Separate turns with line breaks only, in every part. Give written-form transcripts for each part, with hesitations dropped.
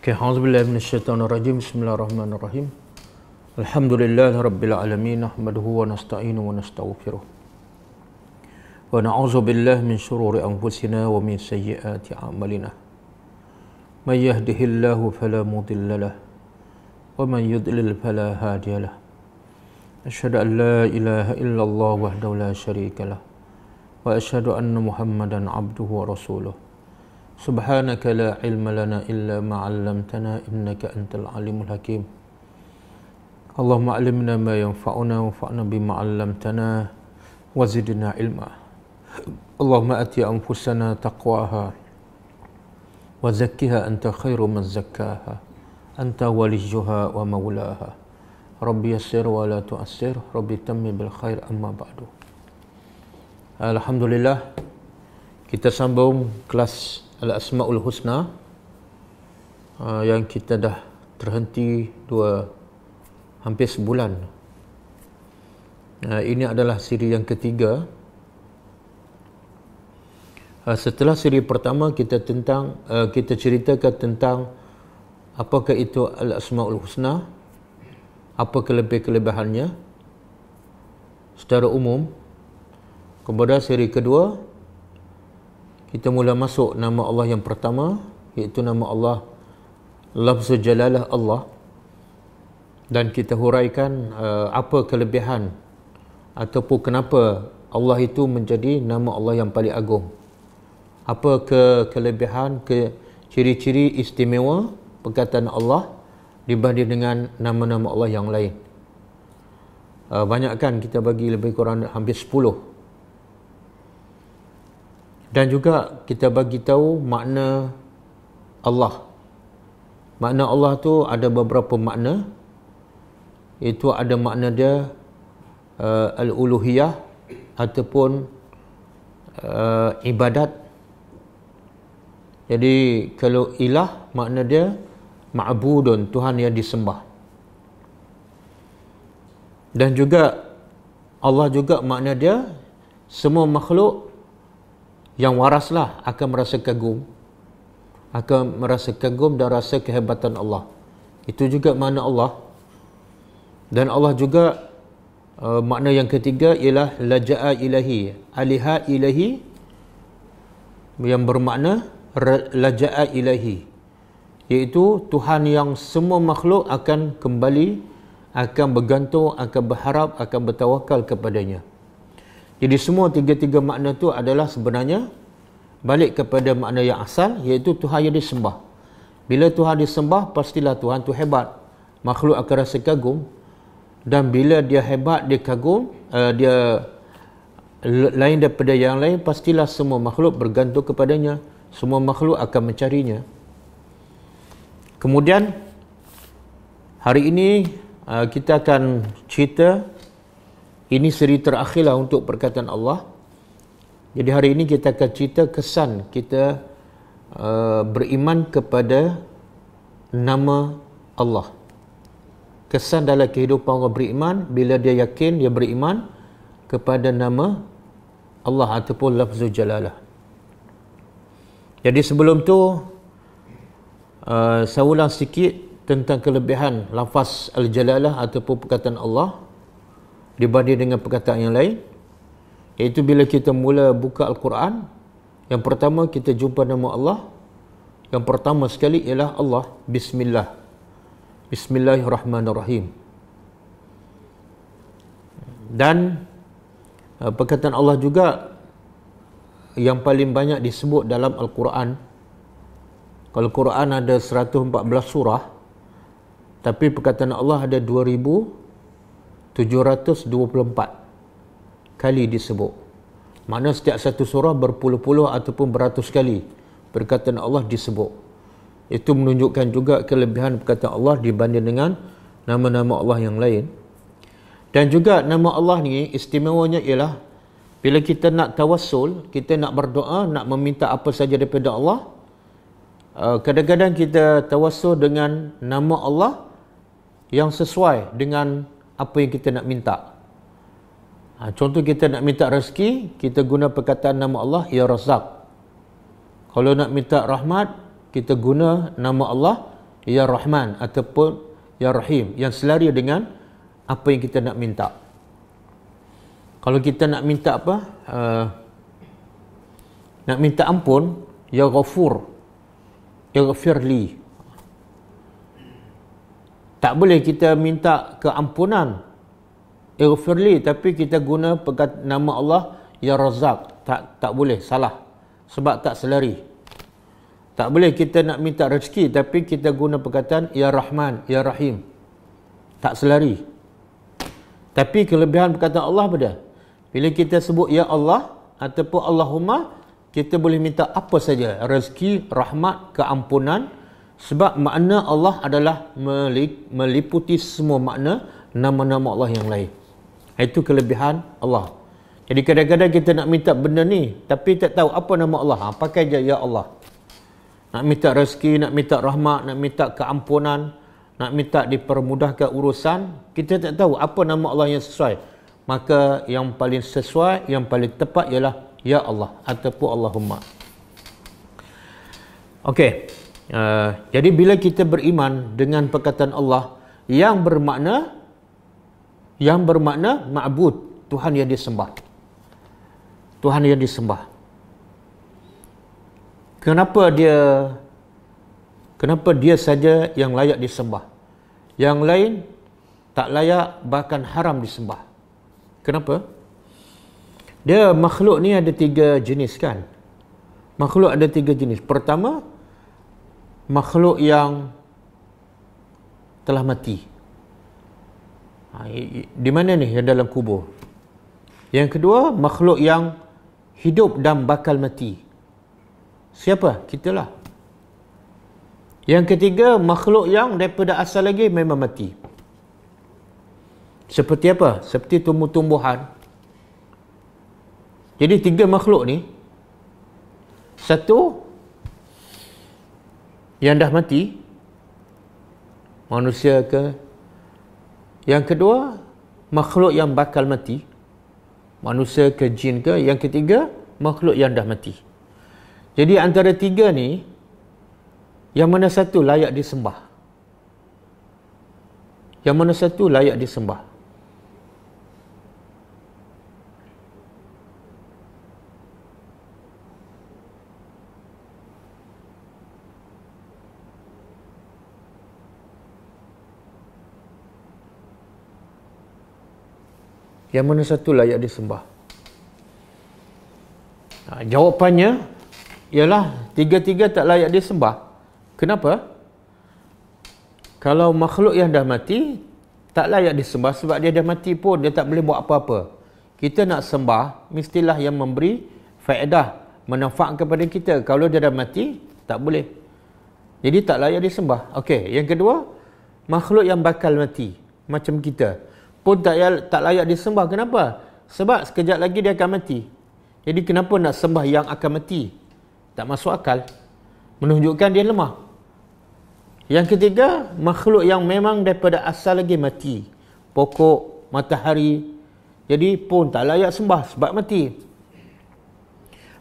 Okay, a'udzubillahi minasyaitonirrajim. Bismillahirrahmanirrahim. Alhamdulillahirabbil alamin, nahmaduhu wa nasta'inu wa nastaghfiruh. Wa na'udzu billahi min shururi anfusina wa min sayyiati a'malina. May yahdihillahu fala mudilla lahu wa man yudlil fala hadiya lahu. Asyhadu an la ilaha illallah wahdahu la syarika lah wa asyhadu anna Muhammadan abduhu wa rasuluh. Subhanaka la ilma lana illa ma 'allamtana innaka antal alimul hakim. Allahumma 'allimna ma yanfa'una wanfa'na bima 'allamtana wa zidna ilma. Allahumma ati anfusana taqwaha wa zakkiha anta khairu man zakkaha anta waliyuha wa maulaha. Rabbi yassir wa la tu'assir, Rabbi tammi bil khair, amma ba'du. Alhamdulillah, kita sambung kelas Al-Asma'ul Husna yang kita dah terhenti hampir sebulan. Ini adalah siri yang ketiga. Setelah siri pertama kita ceritakan tentang apakah itu Al-Asma'ul Husna, apa kelebihan-kelebihannya secara umum. Kemudian siri kedua kita mula masuk nama Allah yang pertama, iaitu nama Allah, lafzul jalalah Allah, dan kita huraikan apa kelebihan ataupun kenapa Allah itu menjadi nama Allah yang paling agung. Apa kelebihan, ciri-ciri istimewa perkataan Allah dibanding dengan nama-nama Allah yang lain. Banyak kan, kita bagi lebih kurang hampir 10. Dan juga kita bagi tahu makna Allah. Makna Allah tu ada beberapa makna. Itu ada makna dia al-uluhiyah ataupun ibadat. Jadi kalau ilah, makna dia ma'budun, Tuhan yang disembah. Dan juga Allah juga makna dia semua makhluk yang waraslah akan merasa kagum, dan rasa kehebatan Allah. Itu juga makna Allah. Dan Allah juga makna yang ketiga ialah laja'a ilahi, aliha ilahi, yang bermakna laja'a ilahi, iaitu Tuhan yang semua makhluk akan kembali, akan bergantung, akan berharap, akan bertawakal kepadanya. Jadi semua tiga-tiga makna tu adalah sebenarnya balik kepada makna yang asal, iaitu Tuhan yang disembah. Bila Tuhan disembah, pastilah Tuhan tu hebat. Makhluk akan rasa kagum. Dan bila dia hebat, dia kagum, dia lain daripada yang lain, pastilah semua makhluk bergantung kepadanya. Semua makhluk akan mencarinya. Kemudian hari ini kita akan cerita. Ini seri terakhirlah untuk perkataan Allah. Jadi hari ini kita akan cerita kesan kita beriman kepada nama Allah. Kesan dalam kehidupan orang beriman bila dia yakin, dia beriman kepada nama Allah ataupun lafzul jalalah. Jadi sebelum tu saya ulang sikit tentang kelebihan lafaz al-jalalah ataupun perkataan Allah dibanding dengan perkataan yang lain. Iaitu bila kita mula buka Al-Quran, yang pertama kita jumpa nama Allah. Yang pertama sekali ialah Allah, Bismillah, Bismillahirrahmanirrahim. Dan perkataan Allah juga yang paling banyak disebut dalam Al-Quran. Kalau Quran ada 114 surah, tapi perkataan Allah ada 2724 kali disebut. Makna setiap satu surah berpuluh-puluh ataupun beratus kali perkataan Allah disebut. Itu menunjukkan juga kelebihan perkataan Allah dibanding dengan nama-nama Allah yang lain. Dan juga nama Allah ni istimewanya ialah bila kita nak tawassul, kita nak berdoa, nak meminta apa saja daripada Allah, kadang-kadang kita tawassul dengan nama Allah yang sesuai dengan apa yang kita nak minta. Contoh kita nak minta rezeki, kita guna perkataan nama Allah, Ya Razzaq. Kalau nak minta rahmat, kita guna nama Allah, Ya Rahman ataupun Ya Rahim, yang selari dengan apa yang kita nak minta. Kalau kita nak minta apa? Nak minta ampun, Ya Ghafur, Ighfirli. Tak boleh kita minta keampunan, Ighfirli, tapi kita guna nama Allah Ya Razak. Tak boleh, salah. Sebab tak selari. Tak boleh kita nak minta rezeki tapi kita guna perkataan Ya Rahman, Ya Rahim. Tak selari. Tapi kelebihan perkataan Allah pada, bila kita sebut Ya Allah ataupun Allahumma, kita boleh minta apa saja, rezeki, rahmat, keampunan, sebab makna Allah adalah meliputi semua makna nama-nama Allah yang lain. Itu kelebihan Allah. Jadi kadang-kadang kita nak minta benda ni tapi tak tahu apa nama Allah, pakai je Ya Allah. Nak minta rezeki, nak minta rahmat, nak minta keampunan, nak minta dipermudahkan urusan, kita tak tahu apa nama Allah yang sesuai. Maka yang paling sesuai, yang paling tepat ialah Ya Allah ataupun Allahumma. Okey. Jadi bila kita beriman dengan perkataan Allah yang bermakna ma'bud, Tuhan yang disembah. Tuhan yang disembah. Kenapa dia saja yang layak disembah? Yang lain tak layak, bahkan haram disembah. Kenapa? Dia makhluk ni ada 3 jenis kan? Makhluk ada 3 jenis. Pertama, makhluk yang telah mati. Di mana ni? Yang dalam kubur. Yang kedua, makhluk yang hidup dan bakal mati. Siapa? Kitalah. Yang ketiga, makhluk yang daripada asal lagi memang mati. Seperti apa? Seperti tumbuh-tumbuhan. Jadi 3 makhluk ni, satu yang dah mati, manusia ke. Yang kedua, makhluk yang bakal mati, manusia ke, jin ke. Yang ketiga, makhluk yang dah mati. Jadi antara 3 ni, yang mana satu layak disembah? Yang mana satu layak disembah? Yang mana satu layak disembah? Jawapannya ialah 3-3 tak layak disembah. Kenapa? Kalau makhluk yang dah mati tak layak disembah sebab dia dah mati pun dia tak boleh buat apa-apa. Kita nak sembah mestilah yang memberi faedah, manfaat kepada kita. Kalau dia dah mati tak boleh. Jadi tak layak disembah. Okey, yang kedua, makhluk yang bakal mati macam kita pun tak layak disembah. Kenapa? Sebab sekejap lagi dia akan mati. Jadi kenapa nak sembah yang akan mati? Tak masuk akal. Menunjukkan dia lemah. Yang ketiga, makhluk yang memang daripada asal lagi mati. Pokok, matahari. Jadi pun tak layak sembah sebab mati.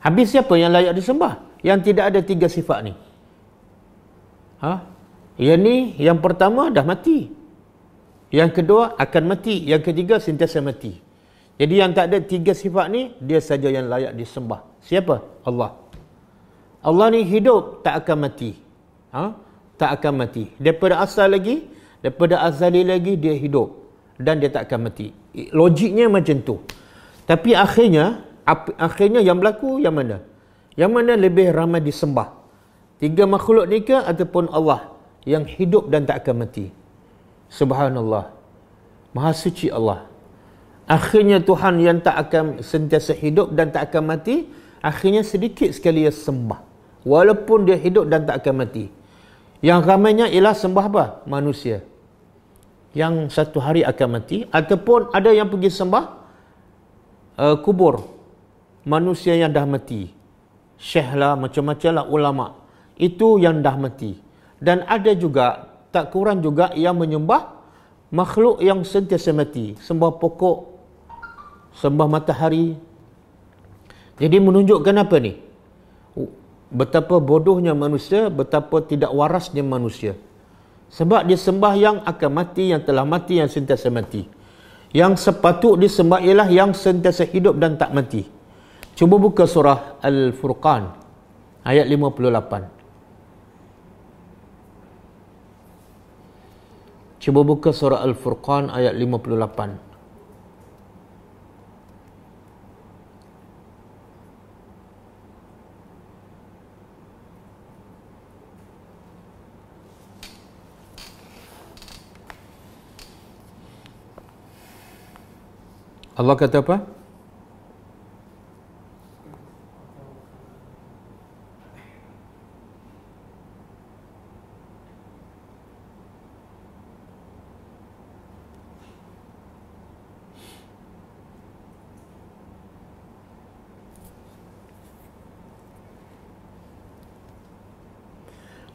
Habis siapa yang layak disembah? Yang tidak ada 3 sifat ni. Yang ni, yang pertama dah mati. Yang kedua akan mati. Yang ketiga sentiasa mati. Jadi yang tak ada 3 sifat ni, dia saja yang layak disembah. Siapa? Allah. Allah ni hidup, tak akan mati. Tak akan mati. Daripada asal lagi, daripada azali lagi dia hidup. Dan dia tak akan mati. Logiknya macam tu. Tapi akhirnya yang berlaku yang mana? Yang mana lebih ramai disembah? 3 makhluk ni ke ataupun Allah yang hidup dan tak akan mati? Subhanallah. Maha suci Allah. Akhirnya Tuhan yang tak akan sentiasa hidup dan tak akan mati, akhirnya sedikit sekali dia sembah. Walaupun dia hidup dan tak akan mati. Yang ramainya ialah sembah apa? Manusia. Yang satu hari akan mati. Ataupun ada yang pergi sembah kubur. Manusia yang dah mati. Syekh lah, macam-macam lah ulama. Itu yang dah mati. Dan ada juga, tak kurang juga yang menyembah makhluk yang sentiasa mati. Sembah pokok, sembah matahari. Jadi menunjukkan apa ni? Betapa bodohnya manusia, betapa tidak warasnya manusia. Sebab dia sembah yang akan mati, yang telah mati, yang sentiasa mati. Yang sepatut disembah ialah yang sentiasa hidup dan tak mati. Cuba buka surah Al-Furqan ayat 58. Cuba buka surah Al-Furqan ayat 58. Allah kata apa?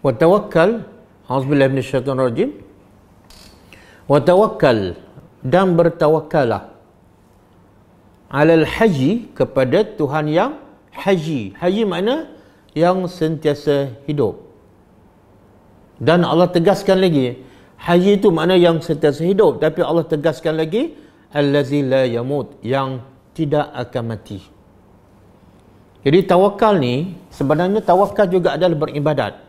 Wa tawakkal, auzubillahi minasyaitonir rajim. Wa tawakkal, dan bertawakkallah, alal haji, kepada Tuhan yang haji. Haji makna yang sentiasa hidup. Dan Allah tegaskan lagi, haji itu makna yang sentiasa hidup, tapi Allah tegaskan lagi, allazi la yamut, yang tidak akan mati. Jadi tawakal ni, sebenarnya tawakal juga adalah beribadat.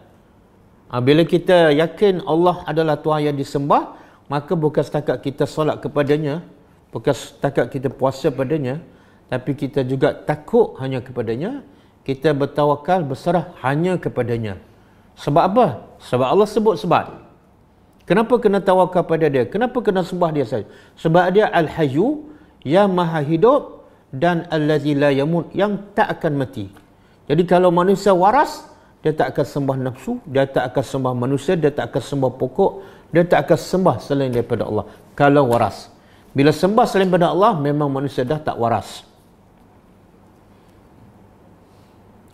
Bila kita yakin Allah adalah Tuhan yang disembah, maka bukan setakat kita solat kepadanya, bukan setakat kita puasa padanya, tapi kita juga takut hanya kepadanya, kita bertawakal, berserah hanya kepadanya. Sebab apa? Sebab Allah sebut sebab. Kenapa kena tawakal pada dia? Kenapa kena sembah dia saja? Sebab dia Al-Hayyu, yang maha hidup, dan Allazi la yamut, yang tak akan mati. Jadi kalau manusia waras, dia tak akan sembah nafsu, dia tak akan sembah manusia, dia tak akan sembah pokok, dia tak akan sembah selain daripada Allah. Kalau waras. Bila sembah selain daripada Allah, memang manusia dah tak waras.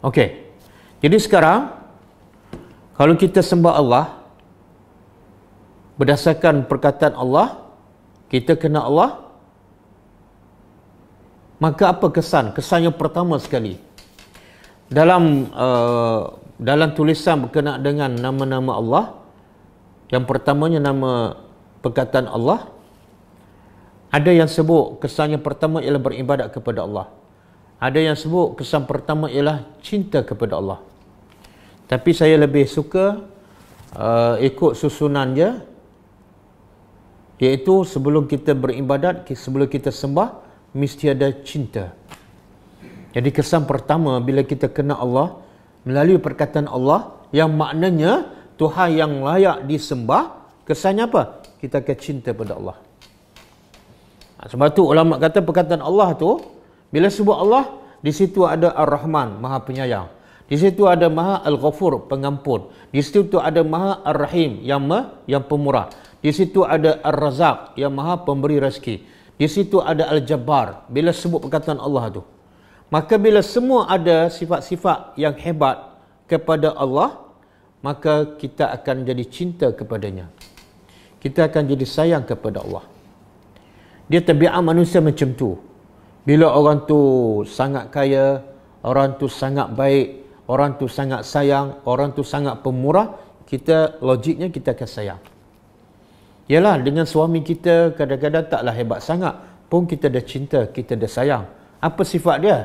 Okey. Jadi sekarang, kalau kita sembah Allah, berdasarkan perkataan Allah, kita kenal Allah, maka apa kesan? Kesan yang pertama sekali, dalam tulisan berkenaan dengan nama-nama Allah, yang pertamanya nama perkataan Allah, ada yang sebut kesan yang pertama ialah beribadat kepada Allah. Ada yang sebut kesan pertama ialah cinta kepada Allah. Tapi saya lebih suka ikut susunan dia, iaitu sebelum kita beribadat, sebelum kita sembah, mesti ada cinta. Jadi kesan pertama bila kita kenal Allah melalui perkataan Allah, yang maknanya Tuhan yang layak disembah, kesannya apa? Kita akan cinta pada Allah. Sebab tu ulama kata perkataan Allah tu, bila sebut Allah, di situ ada Ar-Rahman, Maha Penyayang. Di situ ada Maha Al-Ghafur, Pengampun. Di situ ada Maha Ar-Rahim, yang pemurah. Di situ ada Ar-Razak, yang Maha Pemberi rezeki. Di situ ada Al-Jabbar. Bila sebut perkataan Allah tu, maka bila semua ada sifat-sifat yang hebat kepada Allah, maka kita akan jadi cinta kepadanya. Kita akan jadi sayang kepada Allah. Dia tabiat manusia macam tu. Bila orang tu sangat kaya, orang tu sangat baik, orang tu sangat sayang, orang tu sangat pemurah, kita logiknya kita akan sayang. Yalah, dengan suami kita kadang-kadang taklah hebat sangat, pun kita dah cinta, kita dah sayang. Apa sifat dia?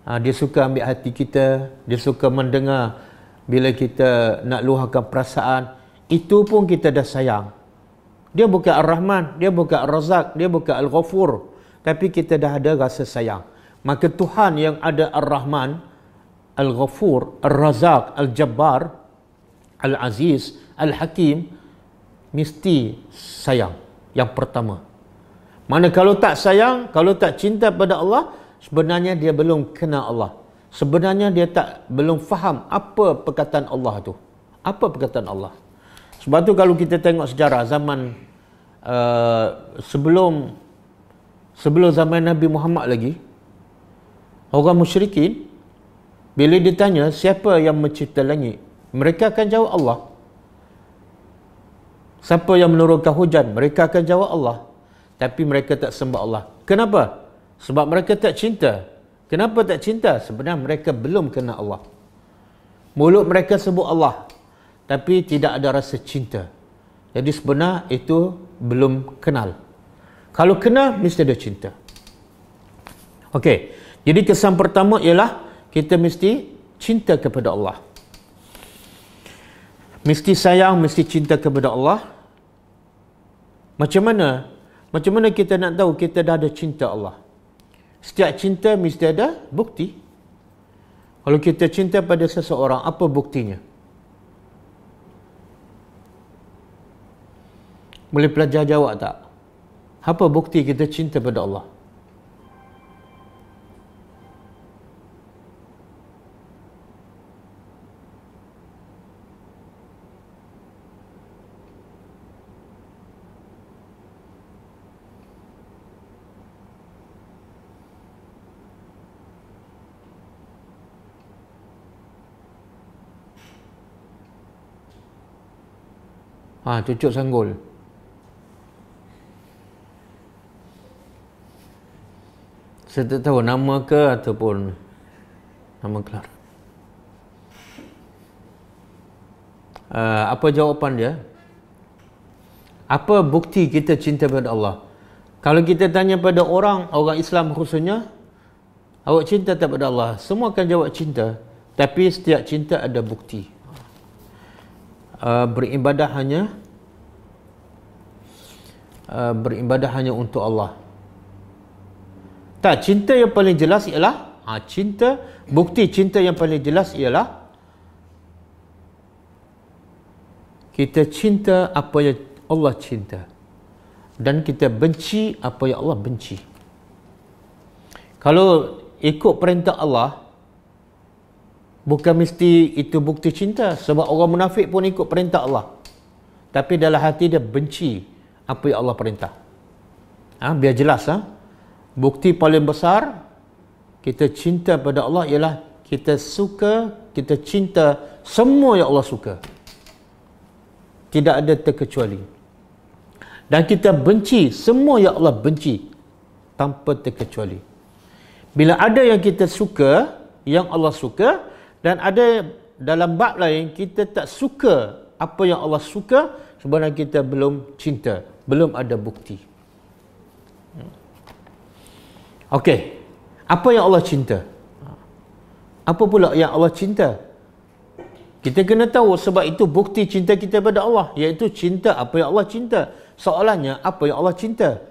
Dia suka ambil hati kita, dia suka mendengar bila kita nak luahkan perasaan, itu pun kita dah sayang. Dia bukan Ar-Rahman, dia bukan Ar-Razak, dia bukan Al-Ghafur, tapi kita dah ada rasa sayang. Maka Tuhan yang ada Ar-Rahman, Al-Ghafur, Ar-Razak, Al-Jabbar, Al-Aziz, Al-Hakim, mesti sayang. Yang pertama. Mana kalau tak sayang, kalau tak cinta pada Allah, sebenarnya dia belum kenal Allah. Sebenarnya dia belum faham apa perkataan Allah tu. Apa perkataan Allah. Sebab tu kalau kita tengok sejarah zaman sebelum zaman Nabi Muhammad lagi, orang musyrikin bila ditanya siapa yang mencipta langit, mereka akan jawab Allah. Siapa yang menurunkan hujan, mereka akan jawab Allah. Tapi mereka tak sembah Allah. Kenapa? Sebab mereka tak cinta. Kenapa tak cinta? Sebenarnya mereka belum kenal Allah. Mulut mereka sebut Allah, tapi tidak ada rasa cinta. Jadi sebenar itu belum kenal. Kalau kenal, mesti ada cinta. Okey, jadi kesan pertama ialah kita mesti cinta kepada Allah. Mesti sayang, mesti cinta kepada Allah. Macam mana? Macam mana kita nak tahu kita dah ada cinta Allah? Setiap cinta mesti ada bukti. Kalau kita cinta pada seseorang, apa buktinya? Boleh pelajar jawab tak? Apa bukti kita cinta pada Allah? Cucuk sanggul. Saya tak tahu nama ke ataupun nama kelar. Apa jawapan dia? Apa bukti kita cinta pada Allah? Kalau kita tanya pada orang Islam khususnya, awak cinta tak pada Allah? Semua akan jawab cinta. Tapi setiap cinta ada bukti. Beribadah hanya untuk Allah. Tak, cinta yang paling jelas ialah bukti cinta yang paling jelas ialah kita cinta apa yang Allah cinta dan kita benci apa yang Allah benci. Kalau ikut perintah Allah, bukan mesti itu bukti cinta, sebab orang munafik pun ikut perintah Allah, tapi dalam hati dia benci apa yang Allah perintah. Biar jelas. Bukti paling besar kita cinta pada Allah ialah kita cinta semua yang Allah suka, tidak ada terkecuali, dan kita benci semua yang Allah benci tanpa terkecuali. Bila ada yang kita suka, yang Allah suka, dan ada dalam bab lain kita tak suka apa yang Allah suka, sebenarnya kita belum cinta, belum ada bukti. Okey, apa yang Allah cinta? Apa pula yang Allah cinta? Kita kena tahu, sebab itu bukti cinta kita pada Allah, iaitu cinta apa yang Allah cinta. Soalannya, apa yang Allah cinta?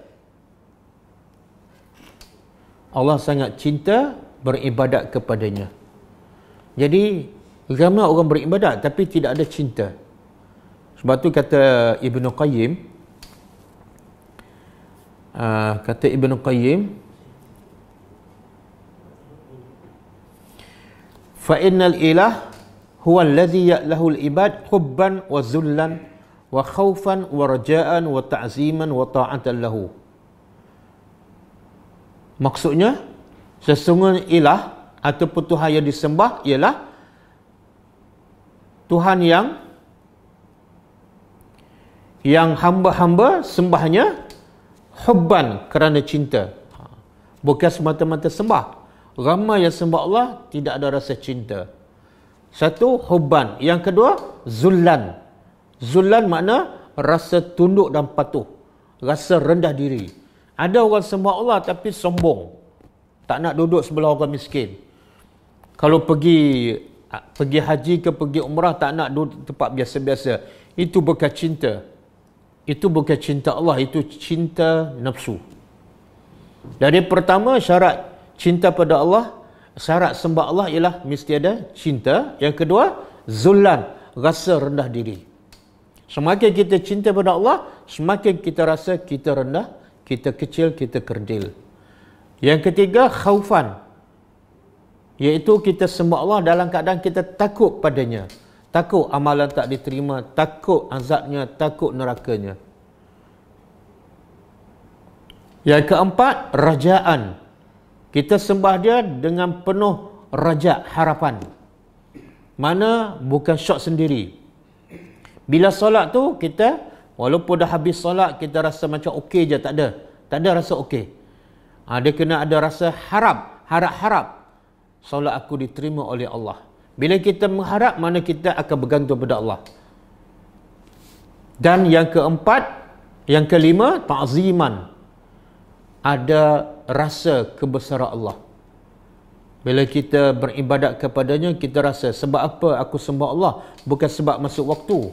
Allah sangat cinta beribadat kepadanya. Jadi ramai orang beribadat tapi tidak ada cinta. Sebab tu kata Ibnu Qayyim, fa innal ilah huwa alladhi ya'lahu al-ibad hubban wa zullan wa khawfan wa raja'an wa ta'ziman wa ta'atan lahu. Maksudnya, sesungguhnya ilah ataupun Tuhan yang disembah ialah Tuhan yang hamba-hamba sembahnya hubban, kerana cinta, bukan semata-mata sembah. Ramai yang sembah Allah tidak ada rasa cinta. Satu, hubban. Yang kedua, zullan. Zullan makna rasa tunduk dan patuh, rasa rendah diri. Ada orang sembah Allah tapi sombong, tak nak duduk sebelah orang miskin. Kalau pergi haji ke pergi umrah, tak nak duduk tempat biasa-biasa. Itu bukan cinta. Itu bukan cinta Allah, itu cinta nafsu. Dari pertama, syarat cinta pada Allah, syarat sembah Allah ialah mesti ada cinta. Yang kedua, zullan, rasa rendah diri. Semakin kita cinta pada Allah, semakin kita rasa kita rendah, kita kecil, kita kerdil. Yang ketiga, khaufan, iaitu kita sembah Allah dalam keadaan kita takut padanya. Takut amalan tak diterima, takut azabnya, takut nerakanya. Yang keempat, rajaan. Kita sembah dia dengan penuh raja, harapan. Mana bukan syok sendiri. Bila solat tu, kita walaupun dah habis solat, kita rasa macam okey je, tak ada rasa okey. Dia kena ada rasa harap solat aku diterima oleh Allah. Bila kita mengharap, mana kita akan bergantung pada Allah. Dan yang keempat, yang kelima, ta'ziman. Ada rasa kebesaran Allah. Bila kita beribadat kepadanya, kita rasa, sebab apa aku sembah Allah? Bukan sebab masuk waktu,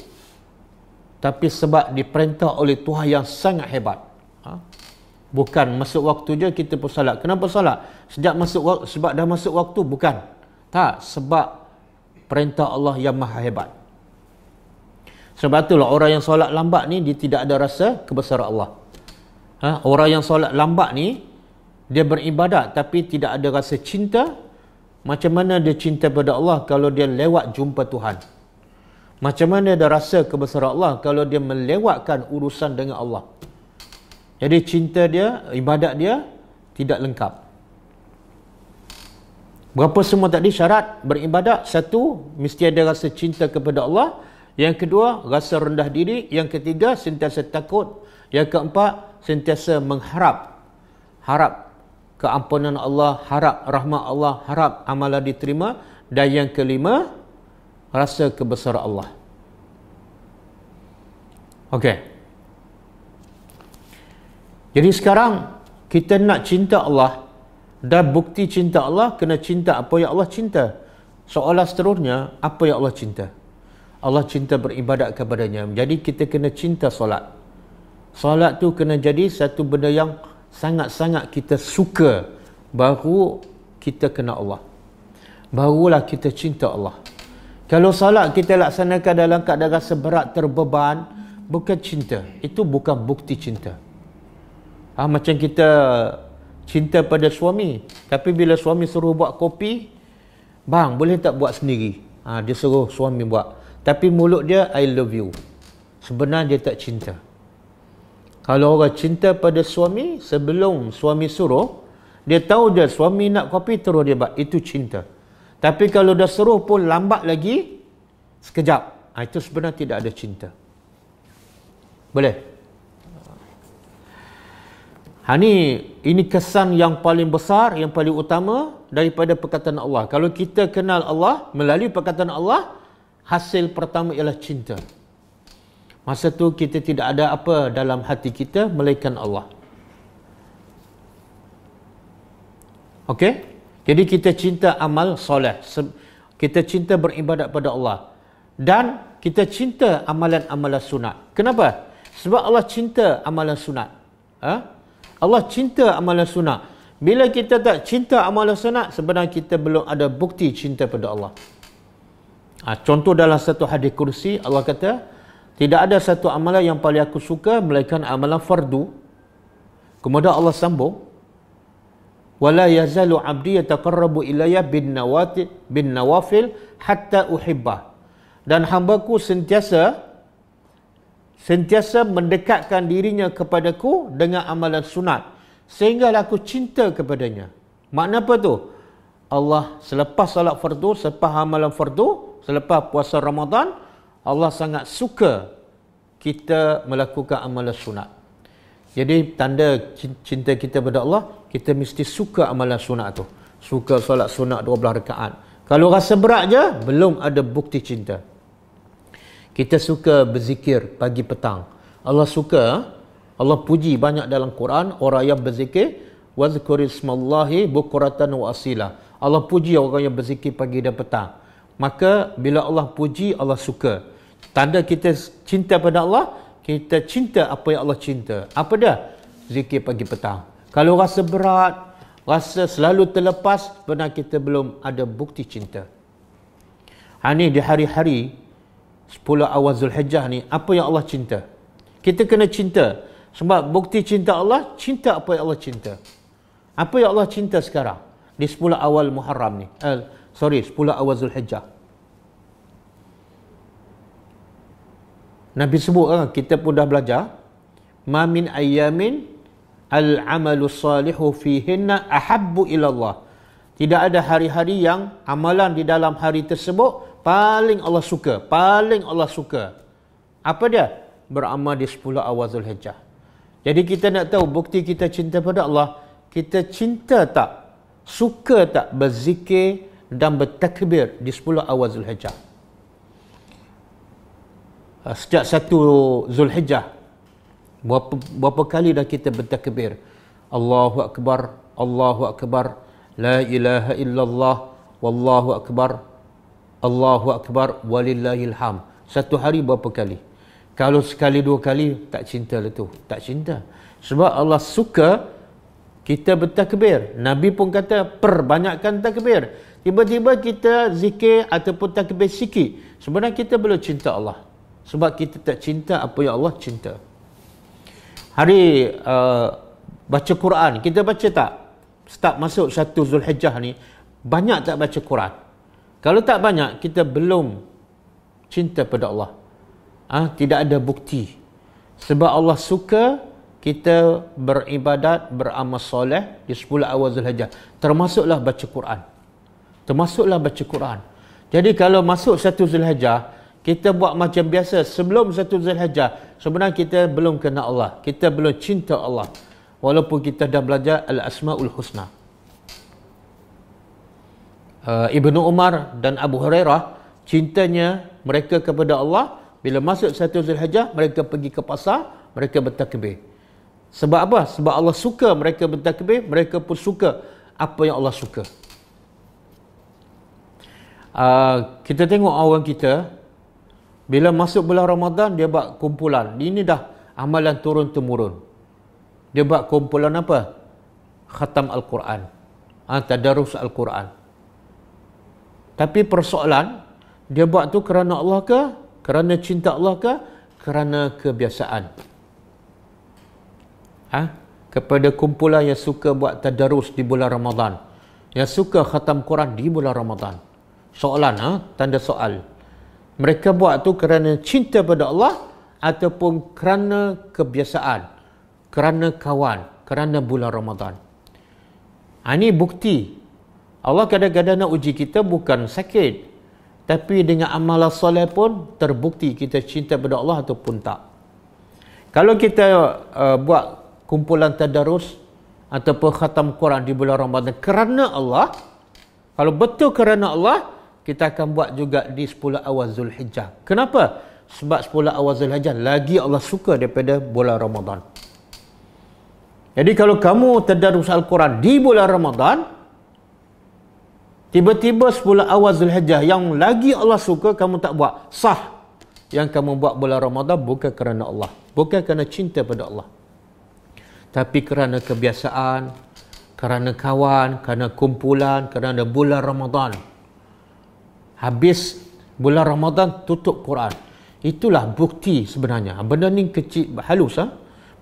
tapi sebab diperintah oleh Tuhan yang sangat hebat. Bukan masuk waktu je kita pun salat. Kenapa salat? Sebab dah masuk waktu? Bukan. Tak, sebab perintah Allah yang maha hebat. Sebab itulah orang yang solat lambat ni, dia tidak ada rasa kebesaran Allah. Orang yang solat lambat ni, dia beribadat tapi tidak ada rasa cinta. Macam mana dia cinta pada Allah kalau dia lewat jumpa Tuhan? Macam mana dia rasa kebesaran Allah kalau dia melewatkan urusan dengan Allah? Jadi cinta dia, ibadat dia tidak lengkap. Berapa semua tadi syarat beribadat? Satu, mesti ada rasa cinta kepada Allah. Yang kedua, rasa rendah diri. Yang ketiga, sentiasa takut. Yang keempat, sentiasa harap keampunan Allah, harap rahmat Allah, harap amalan diterima. Dan yang kelima, rasa kebesaran Allah. Okey. Jadi sekarang kita nak cinta Allah, dan bukti cinta Allah kena cinta apa yang Allah cinta. Soalan seterusnya, apa yang Allah cinta? Allah cinta beribadat kepadanya. Jadi kita kena cinta solat. Solat tu kena jadi satu benda yang sangat-sangat kita suka, baru kita kenal Allah. Barulah kita cinta Allah. Kalau solat kita laksanakan dalam keadaan rasa berat, terbeban, bukan cinta. Itu bukan bukti cinta. Macam kita cinta pada suami, tapi bila suami suruh buat kopi, bang boleh tak buat sendiri? Dia suruh suami buat, tapi mulut dia I love you. Sebenarnya dia tak cinta. Kalau orang cinta pada suami, sebelum suami suruh, dia tahu dia suami nak kopi, terus dia buat. Itu cinta. Tapi kalau dah suruh pun lambat lagi sekejap, itu sebenarnya tidak ada cinta. Boleh? Ini kesan yang paling besar, yang paling utama daripada perkataan Allah. Kalau kita kenal Allah melalui perkataan Allah, hasil pertama ialah cinta. Masa tu kita tidak ada apa dalam hati kita melainkan Allah. Okey? Jadi kita cinta amal soleh. Kita cinta beribadat pada Allah. Dan kita cinta amalan-amalan sunat. Kenapa? Sebab Allah cinta amalan sunat. Allah cinta amalan sunat. Bila kita tak cinta amalan sunat, sebenarnya kita belum ada bukti cinta pada Allah. Contoh dalam satu hadis kursi, Allah kata, tidak ada satu amalan yang paling aku suka melainkan amalan fardu. Kemudian Allah sambung, wala yazalu 'abdi yataqarrabu ilayya bin nawafil hatta uhibbah. Dan hamba-Ku sentiasa mendekatkan dirinya kepadaku dengan amalan sunat sehingga aku cinta kepadanya. Makna apa tu? Allah selepas salat fardu, selepas amalan fardu, selepas puasa Ramadan, Allah sangat suka kita melakukan amalan sunat. Jadi tanda cinta kita pada Allah, kita mesti suka amalan sunat tu. Suka solat sunat 12 rakaat. Kalau rasa berat je, belum ada bukti cinta. Kita suka berzikir pagi petang. Allah suka, Allah puji banyak dalam Quran orang yang berzikir, wazkurismallahi bukratan wa asila. Allah puji orang yang berzikir pagi dan petang. Maka bila Allah puji, Allah suka. Tanda kita cinta pada Allah, kita cinta apa yang Allah cinta. Apa dia? Zikir pagi petang. Kalau rasa berat, rasa selalu terlepas, benar kita belum ada bukti cinta. Ini di hari-hari 10 awal Zulhijjah ni, apa yang Allah cinta? Kita kena cinta. Sebab bukti cinta Allah, cinta apa yang Allah cinta. Apa yang Allah cinta sekarang? Di 10 awal Muharram ni. 10 awal Zulhijjah. Nabi sebut, kita pun dah belajar, ma min ayyamin al-amalu salihu fihinna ahabbu ilallah. Tidak ada hari-hari yang amalan di dalam hari tersebut paling Allah suka, paling Allah suka. Apa dia? Beramal di 10 awal Zulhijjah. Jadi kita nak tahu bukti kita cinta pada Allah, kita cinta tak, suka tak berzikir dan bertakbir di 10 awal Zulhijjah. sejak 1 Zulhijjah, berapa kali dah kita bertakbir? Allahu Akbar, Allahu Akbar, la ilaha illallah, wallahu akbar, Allahu Akbar, walillahil ham. Satu hari berapa kali? Kalau sekali dua kali, tak cinta lah tu. Tak cinta. Sebab Allah suka kita bertakbir. Nabi pun kata, perbanyakkan takbir. Tiba-tiba kita zikir ataupun takbir sikit, sebenarnya kita belum cinta Allah. Sebab kita tak cinta apa yang Allah cinta. Hari baca Quran, kita baca tak? Start masuk 1 Zulhijjah ni, banyak tak baca Quran? Kalau tak banyak, kita belum cinta pada Allah. Tidak ada bukti. Sebab Allah suka kita beribadat, beramal soleh di 10 awal Zulhijjah. Termasuklah baca Quran. Termasuklah baca Quran. Jadi kalau masuk 1 Zulhijjah, kita buat macam biasa sebelum 1 Zulhijjah, sebenarnya kita belum kenal Allah. Kita belum cinta Allah. Walaupun kita dah belajar Al-Asma'ul Husna. Ibnu Umar dan Abu Hurairah, cintanya mereka kepada Allah, bila masuk 1 Zulhijjah, mereka pergi ke pasar, mereka bertakbir. Sebab apa? Sebab Allah suka mereka bertakbir, mereka pun suka apa yang Allah suka. Kita tengok orang kita, bila masuk bulan Ramadan, dia buat kumpulan. Ini dah amalan turun-temurun. Dia buat kumpulan apa? Khatam Al-Quran. Tadarus Al-Quran. Tapi persoalan, dia buat tu kerana Allah ke? Kerana cinta Allah ke? Kerana kebiasaan. Kepada kumpulan yang suka buat tadarus di bulan Ramadan, yang suka khatam Quran di bulan Ramadan. Soalan, tanda soal. Mereka buat tu kerana cinta pada Allah ataupun kerana kebiasaan, kerana kawan, kerana bulan Ramadan. Ini bukti. Allah kadang-kadang nak uji kita bukan sakit, tapi dengan amalan soleh pun terbukti kita cinta pada Allah ataupun tak. Kalau kita buat kumpulan tadarus ataupun khatam Quran di bulan Ramadan kerana Allah, kalau betul kerana Allah, kita akan buat juga di 10 awal Zulhijjah. Kenapa? Sebab 10 awal Zulhijjah lagi Allah suka daripada bulan Ramadan. Jadi kalau kamu tadarus Al-Quran di bulan Ramadan, tiba-tiba 10 awal Zulhijjah yang lagi Allah suka, kamu tak buat, sah. Yang kamu buat bulan Ramadan bukan kerana Allah, bukan kerana cinta pada Allah, tapi kerana kebiasaan, kerana kawan, kerana kumpulan, kerana bulan Ramadan. Habis bulan Ramadan, tutup Quran. Itulah bukti sebenarnya. Benda ni kecil, halus.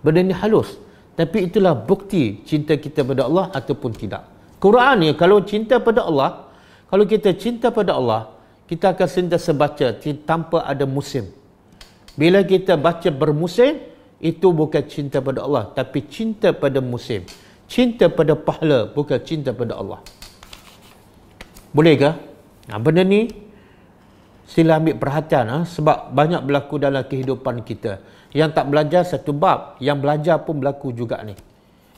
Benda ni halus. Tapi itulah bukti cinta kita pada Allah ataupun tidak. Quran ni, kalau cinta pada Allah, kalau kita cinta pada Allah, kita akan sentiasa baca tanpa ada musim. Bila kita baca bermusim, itu bukan cinta pada Allah, tapi cinta pada musim. Cinta pada pahala, bukan cinta pada Allah. Boleh ke? Benda ni sila ambil perhatian, sebab banyak berlaku dalam kehidupan kita. Yang tak belajar satu bab, yang belajar pun berlaku juga ni.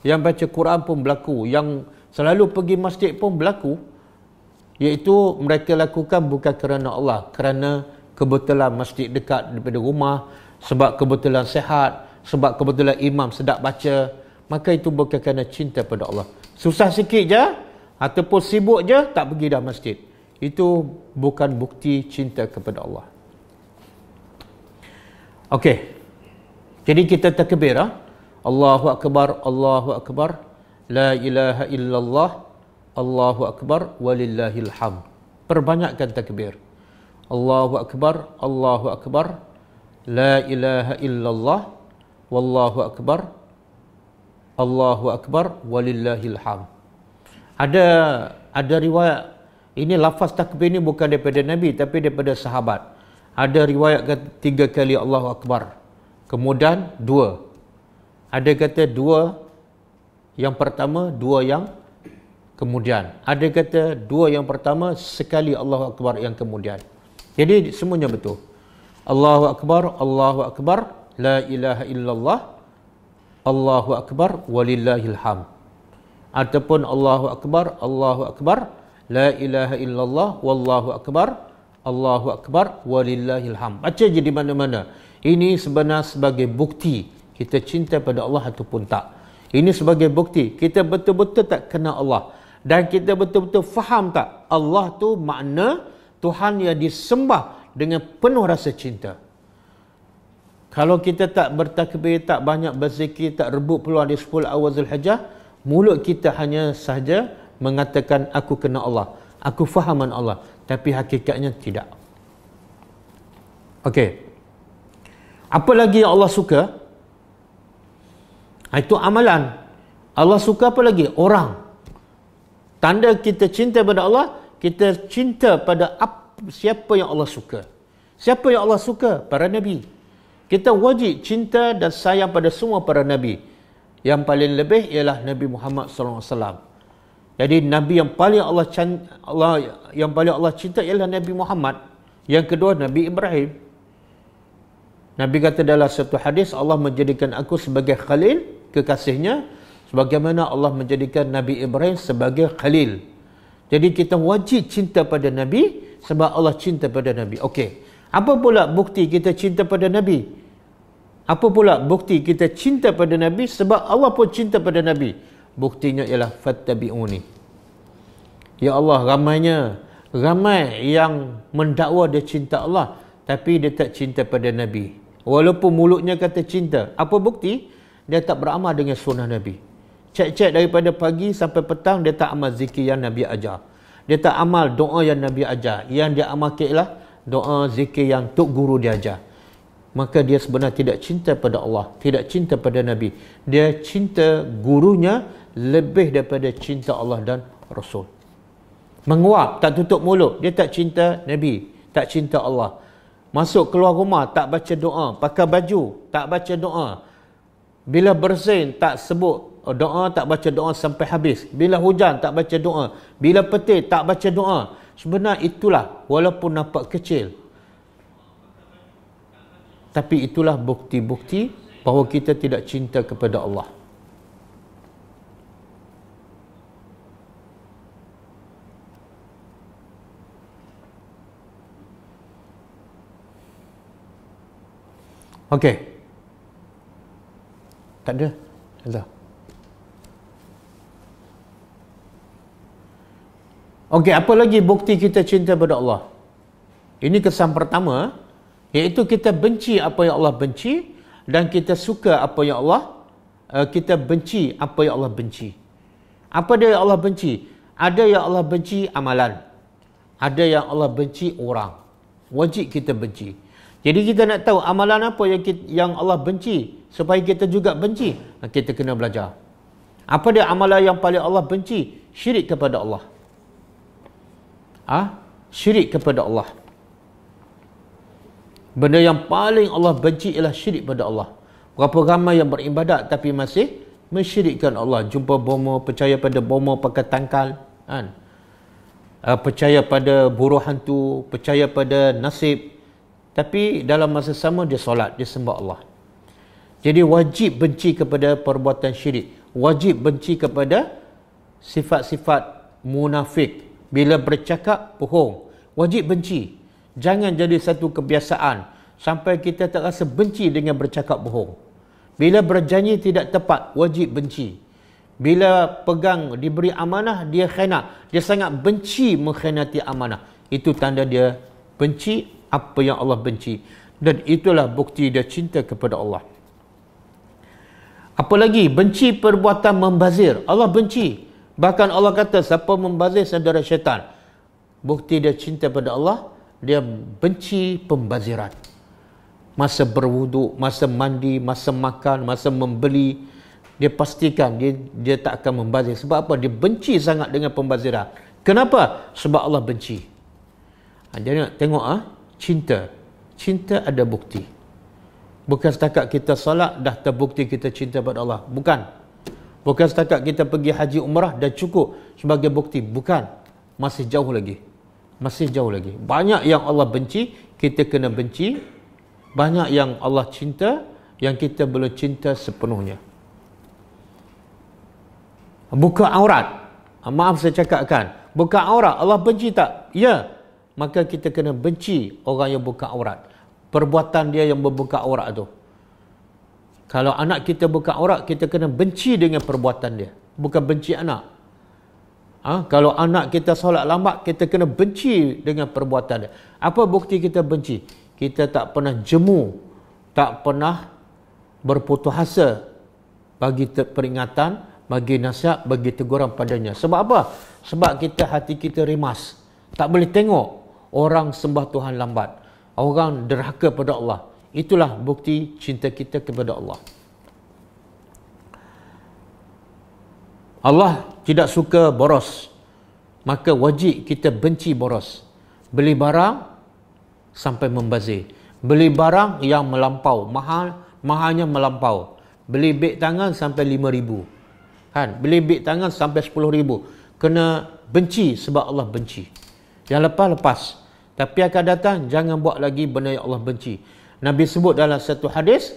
Yang baca Quran pun berlaku, yang selalu pergi masjid pun berlaku. Iaitu mereka lakukan bukan kerana Allah, kerana kebetulan masjid dekat daripada rumah, sebab kebetulan sehat, sebab kebetulan imam sedap baca. Maka itu bukan kerana cinta pada Allah. Susah sikit je ataupun sibuk je, tak pergi dah masjid. Itu bukan bukti cinta kepada Allah. Okey. Jadi kita takbir. Allahu Akbar, Allahu Akbar, la ilaha illallah, Allahu Akbar, walillahil hamd. Perbanyakkan takbir. Allahu Akbar, Allahu Akbar, la ilaha illallah, wallahu Akbar, Allahu Akbar, walillahil hamd. Ada riwayat, ini lafaz takbir ni bukan daripada Nabi tapi daripada sahabat. Ada riwayat kata 3 kali Allahu Akbar, kemudian 2. Ada kata 2 yang pertama, 2 yang kemudian. Ada kata 2 yang pertama, sekali Allahu Akbar yang kemudian. Jadi semuanya betul. Allahu Akbar, Allahu Akbar, la ilaha illallah, Allahu Akbar, walillahil hamd. Ataupun Allahu Akbar, Allahu Akbar, la ilaha illallah, wallahu akbar, Allahu Akbar, walillahil hamd. Baca je di mana-mana. Ini sebenarnya sebagai bukti kita cinta pada Allah ataupun tak. Ini sebagai bukti kita betul-betul tak kenal Allah. Dan kita betul-betul faham tak Allah tu makna Tuhan yang disembah dengan penuh rasa cinta. Kalau kita tak bertakbir, tak banyak berzikir, tak rebut peluang di 10 awal Zulhijjah, mulut kita hanya sahaja mengatakan aku kenal Allah, aku fahaman Allah, tapi hakikatnya tidak. Okey. Apa lagi yang Allah suka? Itu amalan. Allah suka apa lagi? Orang. Tanda kita cinta pada Allah, kita cinta pada siapa yang Allah suka. Siapa yang Allah suka? Para Nabi. Kita wajib cinta dan sayang pada semua para Nabi. Yang paling lebih ialah Nabi Muhammad SAW. Jadi Nabi yang paling Allah cinta ialah Nabi Muhammad. Yang kedua Nabi Ibrahim. Nabi kata dalam satu hadis, Allah menjadikan aku sebagai khalil, kekasihnya, sebagaimana Allah menjadikan Nabi Ibrahim sebagai khalil. Jadi kita wajib cinta pada Nabi sebab Allah cinta pada Nabi. Okey. Apa pula bukti kita cinta pada Nabi? Apa pula bukti kita cinta pada Nabi sebab Allah pun cinta pada Nabi? Buktinya ialah fattabi'uni. Ya Allah, ramai yang mendakwa dia cinta Allah tapi dia tak cinta pada Nabi. Walaupun mulutnya kata cinta. Apa bukti? Dia tak beramal dengan sunnah Nabi. Cek daripada pagi sampai petang dia tak amal zikir yang Nabi ajar. Dia tak amal doa yang Nabi ajar. Yang dia amalkan ialah doa zikir yang Tok Guru dia ajar. Maka dia sebenarnya tidak cinta pada Allah, tidak cinta pada Nabi. Dia cinta gurunya lebih daripada cinta Allah dan Rasul. Menguap, tak tutup mulut. Dia tak cinta Nabi, tak cinta Allah. Masuk keluar rumah, tak baca doa. Pakai baju, tak baca doa. Bila bersin, tak sebut doa, tak baca doa sampai habis. Bila hujan, tak baca doa. Bila petir, tak baca doa. Sebenarnya itulah, walaupun nampak kecil, tapi itulah bukti-bukti bahawa kita tidak cinta kepada Allah. Okey. Tak ada. Okey, apa lagi bukti kita cinta pada Allah? Ini kesan pertama, iaitu kita benci apa yang Allah benci dan kita suka apa yang kita benci apa yang Allah benci. Apa dia yang Allah benci? Ada yang Allah benci amalan. Ada yang Allah benci orang. Wajib kita benci. Jadi kita nak tahu amalan apa yang Allah benci supaya kita juga benci. Kita kena belajar. Apa dia amalan yang paling Allah benci? Syirik kepada Allah. Syirik kepada Allah. Benda yang paling Allah benci ialah syirik pada Allah. Berapa ramai yang beribadat tapi masih mensyirikkan Allah. Jumpa bomo, percaya pada bomo pakai tangkal, kan? Percaya pada buruh hantu, percaya pada nasib. Tapi dalam masa sama dia solat, dia sembah Allah. Jadi wajib benci kepada perbuatan syirik. Wajib benci kepada sifat-sifat munafik. Bila bercakap, bohong. Wajib benci. Jangan jadi satu kebiasaan sampai kita tak rasa benci dengan bercakap bohong. Bila berjanji tidak tepat, wajib benci. Bila pegang, diberi amanah, dia khianat. Dia sangat benci mengkhianati amanah. Itu tanda dia benci apa yang Allah benci. Dan itulah bukti dia cinta kepada Allah. Apalagi benci perbuatan membazir. Allah benci. Bahkan Allah kata siapa membazir saudara syaitan. Bukti dia cinta pada Allah, dia benci pembaziran. Masa berwuduk, masa mandi, masa makan, masa membeli, dia pastikan dia tak akan membazir. Sebab apa? Dia benci sangat dengan pembaziran. Kenapa? Sebab Allah benci. Jadi nak tengok cinta ada bukti. Bukan setakat kita solat dah terbukti kita cinta pada Allah. Bukan setakat kita pergi haji umrah dah cukup sebagai bukti. Bukan. Masih jauh lagi. Banyak yang Allah benci, kita kena benci. Banyak yang Allah cinta, yang kita belum cinta sepenuhnya. Buka aurat. Maaf saya cakapkan. Buka aurat, Allah benci tak? Ya. maka kita kena benci orang yang buka aurat. Perbuatan dia yang membuka aurat tu. Kalau anak kita buka aurat, kita kena benci dengan perbuatan dia, bukan benci anak. Kalau anak kita solat lambat, kita kena benci dengan perbuatan dia. Apa bukti kita benci? Kita tak pernah jemu, tak pernah berputus asa bagi peringatan, bagi nasihat, bagi teguran padanya. Sebab apa? Sebab hati kita rimas. Tak boleh tengok orang sembah Tuhan lambat, orang derhaka pada Allah. Itulah bukti cinta kita kepada Allah. Allah tidak suka boros, maka wajib kita benci boros. Beli barang sampai membazir, beli barang yang melampau, mahalnya melampau. Beli beg tangan sampai 5,000, kan? Beli beg tangan sampai 10,000. Kena benci sebab Allah benci. Yang lepas. Tapi akan datang, jangan buat lagi benda yang Allah benci. Nabi sebut dalam satu hadis,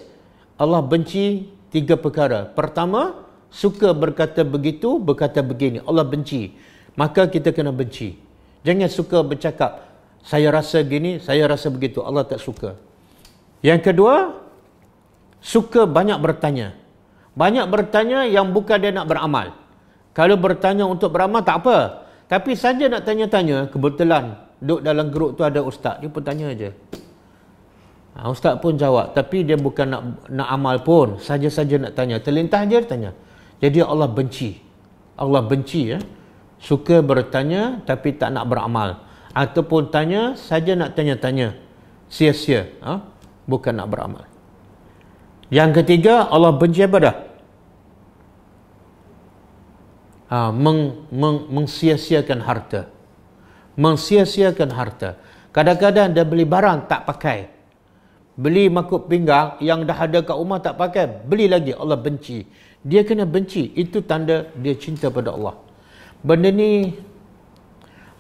Allah benci 3 perkara. Pertama, suka berkata begitu, berkata begini. Allah benci. Maka kita kena benci. Jangan suka bercakap, saya rasa gini, saya rasa begitu. Allah tak suka. Yang kedua, suka banyak bertanya. Banyak bertanya yang bukan dia nak beramal. Kalau bertanya untuk beramal, tak apa. Tapi saja nak tanya-tanya, kebetulan duduk dalam grup tu ada ustaz, dia pun tanya aja. Ustaz pun jawab, tapi dia bukan nak amal pun, saja-saja nak tanya, terlintas je tanya. Jadi Allah benci. Allah benci, ya. Suka bertanya tapi tak nak beramal, ataupun tanya saja nak tanya-tanya, sia-sia, bukan nak beramal. Yang ketiga, Allah benci apa dah? Mengsia-siakan harta. Mengsia-siakan harta. Kadang-kadang dia beli barang tak pakai. Beli makuk pinggang yang dah ada kat rumah tak pakai, beli lagi. Allah benci. Dia kena benci. Itu tanda dia cinta pada Allah. Benda ni,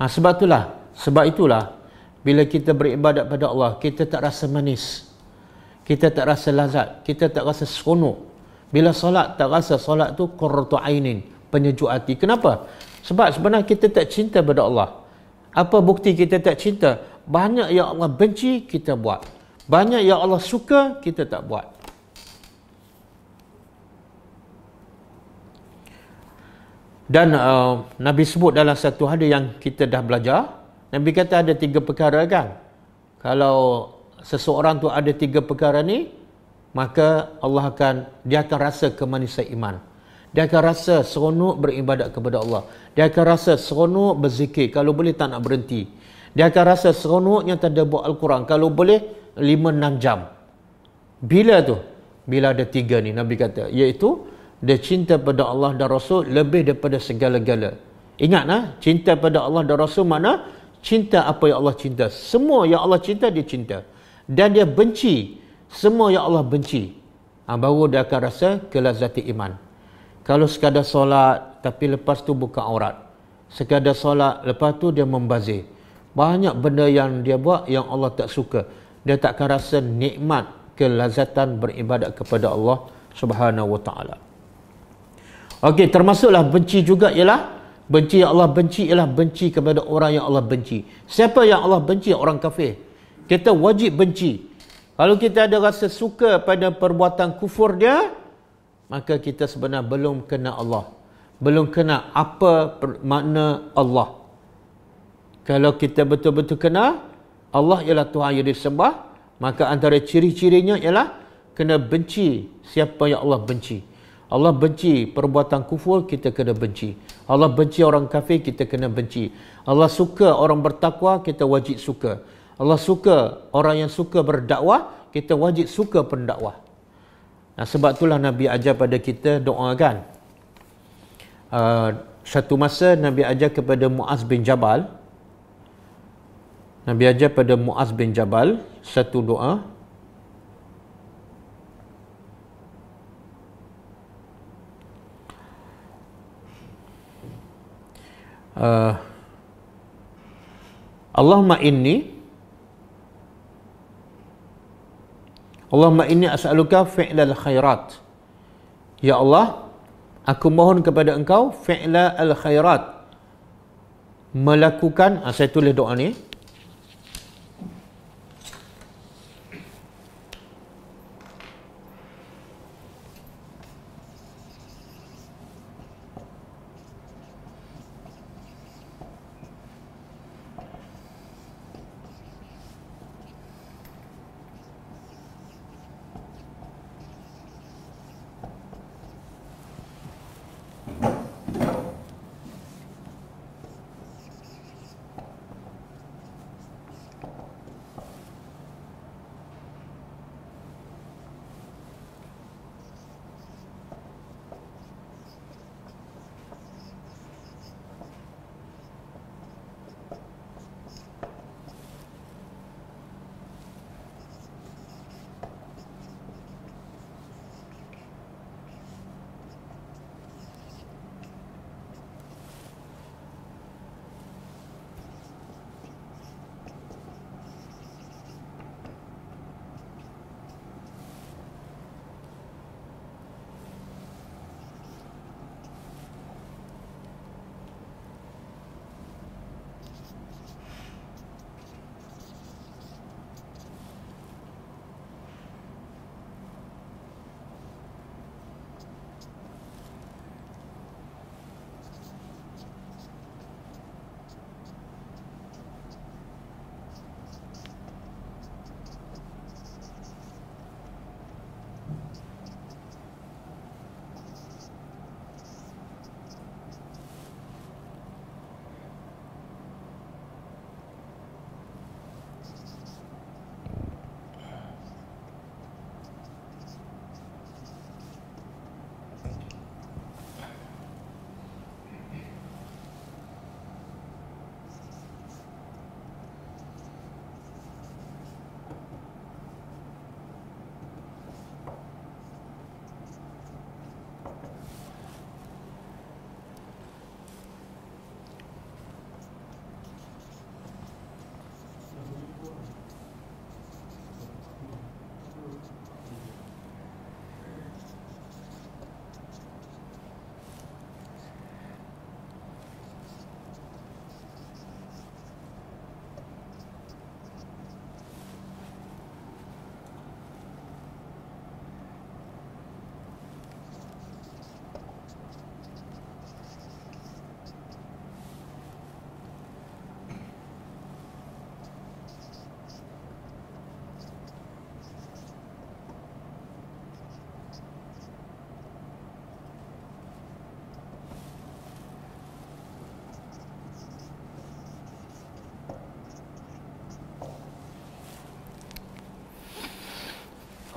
sebab itulah bila kita beribadat pada Allah, kita tak rasa manis, kita tak rasa lazat, kita tak rasa seronok. Bila solat, tak rasa solat tu qurratu ainin, penyejuk hati. Kenapa? Sebab sebenarnya kita tak cinta pada Allah. Apa bukti kita tak cinta? Banyak yang Allah benci, kita buat. Banyak yang Allah suka, kita tak buat. Dan Nabi sebut dalam satu hadis yang kita dah belajar, Nabi kata ada 3 perkara, kan? Kalau seseorang tu ada 3 perkara ni, maka dia akan rasa kemanisan iman. Dia akan rasa seronok beribadat kepada Allah. Dia akan rasa seronok berzikir, kalau boleh tak nak berhenti. Dia akan rasa seronoknya tadabbur Al-Quran, kalau boleh 5-6 jam. Bila tu? Bila ada 3 ni, Nabi kata, iaitu dia cinta pada Allah dan Rasul lebih daripada segala-gala. Ingat, cinta pada Allah dan Rasul mana? Cinta apa yang Allah cinta. Semua yang Allah cinta, dia cinta. Dan dia benci semua yang Allah benci. Baru dia akan rasa kelazatan iman. Kalau sekadar solat, tapi lepas tu buka aurat. Sekadar solat, lepas tu dia membazir. Banyak benda yang dia buat yang Allah tak suka. Dia takkan rasa nikmat kelazatan beribadat kepada Allah Subhanahu wa ta'ala. Okey, termasuklah benci juga ialah benci yang Allah benci ialah benci kepada orang yang Allah benci. Siapa yang Allah benci? Orang kafir. Kita wajib benci. Kalau kita ada rasa suka pada perbuatan kufur dia, maka kita sebenarnya belum kenal Allah. Belum kenal apa makna Allah. Kalau kita betul-betul kenal Allah ialah Tuhan yang disembah, maka antara ciri-cirinya ialah kena benci siapa yang Allah benci. Allah benci perbuatan kufur, kita kena benci. Allah benci orang kafir, kita kena benci. Allah suka orang bertakwa, kita wajib suka. Allah suka orang yang suka berdakwah, kita wajib suka pendakwah. Sebab itulah Nabi ajar pada kita doa, kan? Satu masa Nabi ajar kepada Muaz bin Jabal. Nabi ajar pada Muaz bin Jabal satu doa. Allahumma inni as'aluka fi'lal khairat. Ya Allah, aku mohon kepada engkau fi'lal khairat, melakukan, saya tulis doa ni,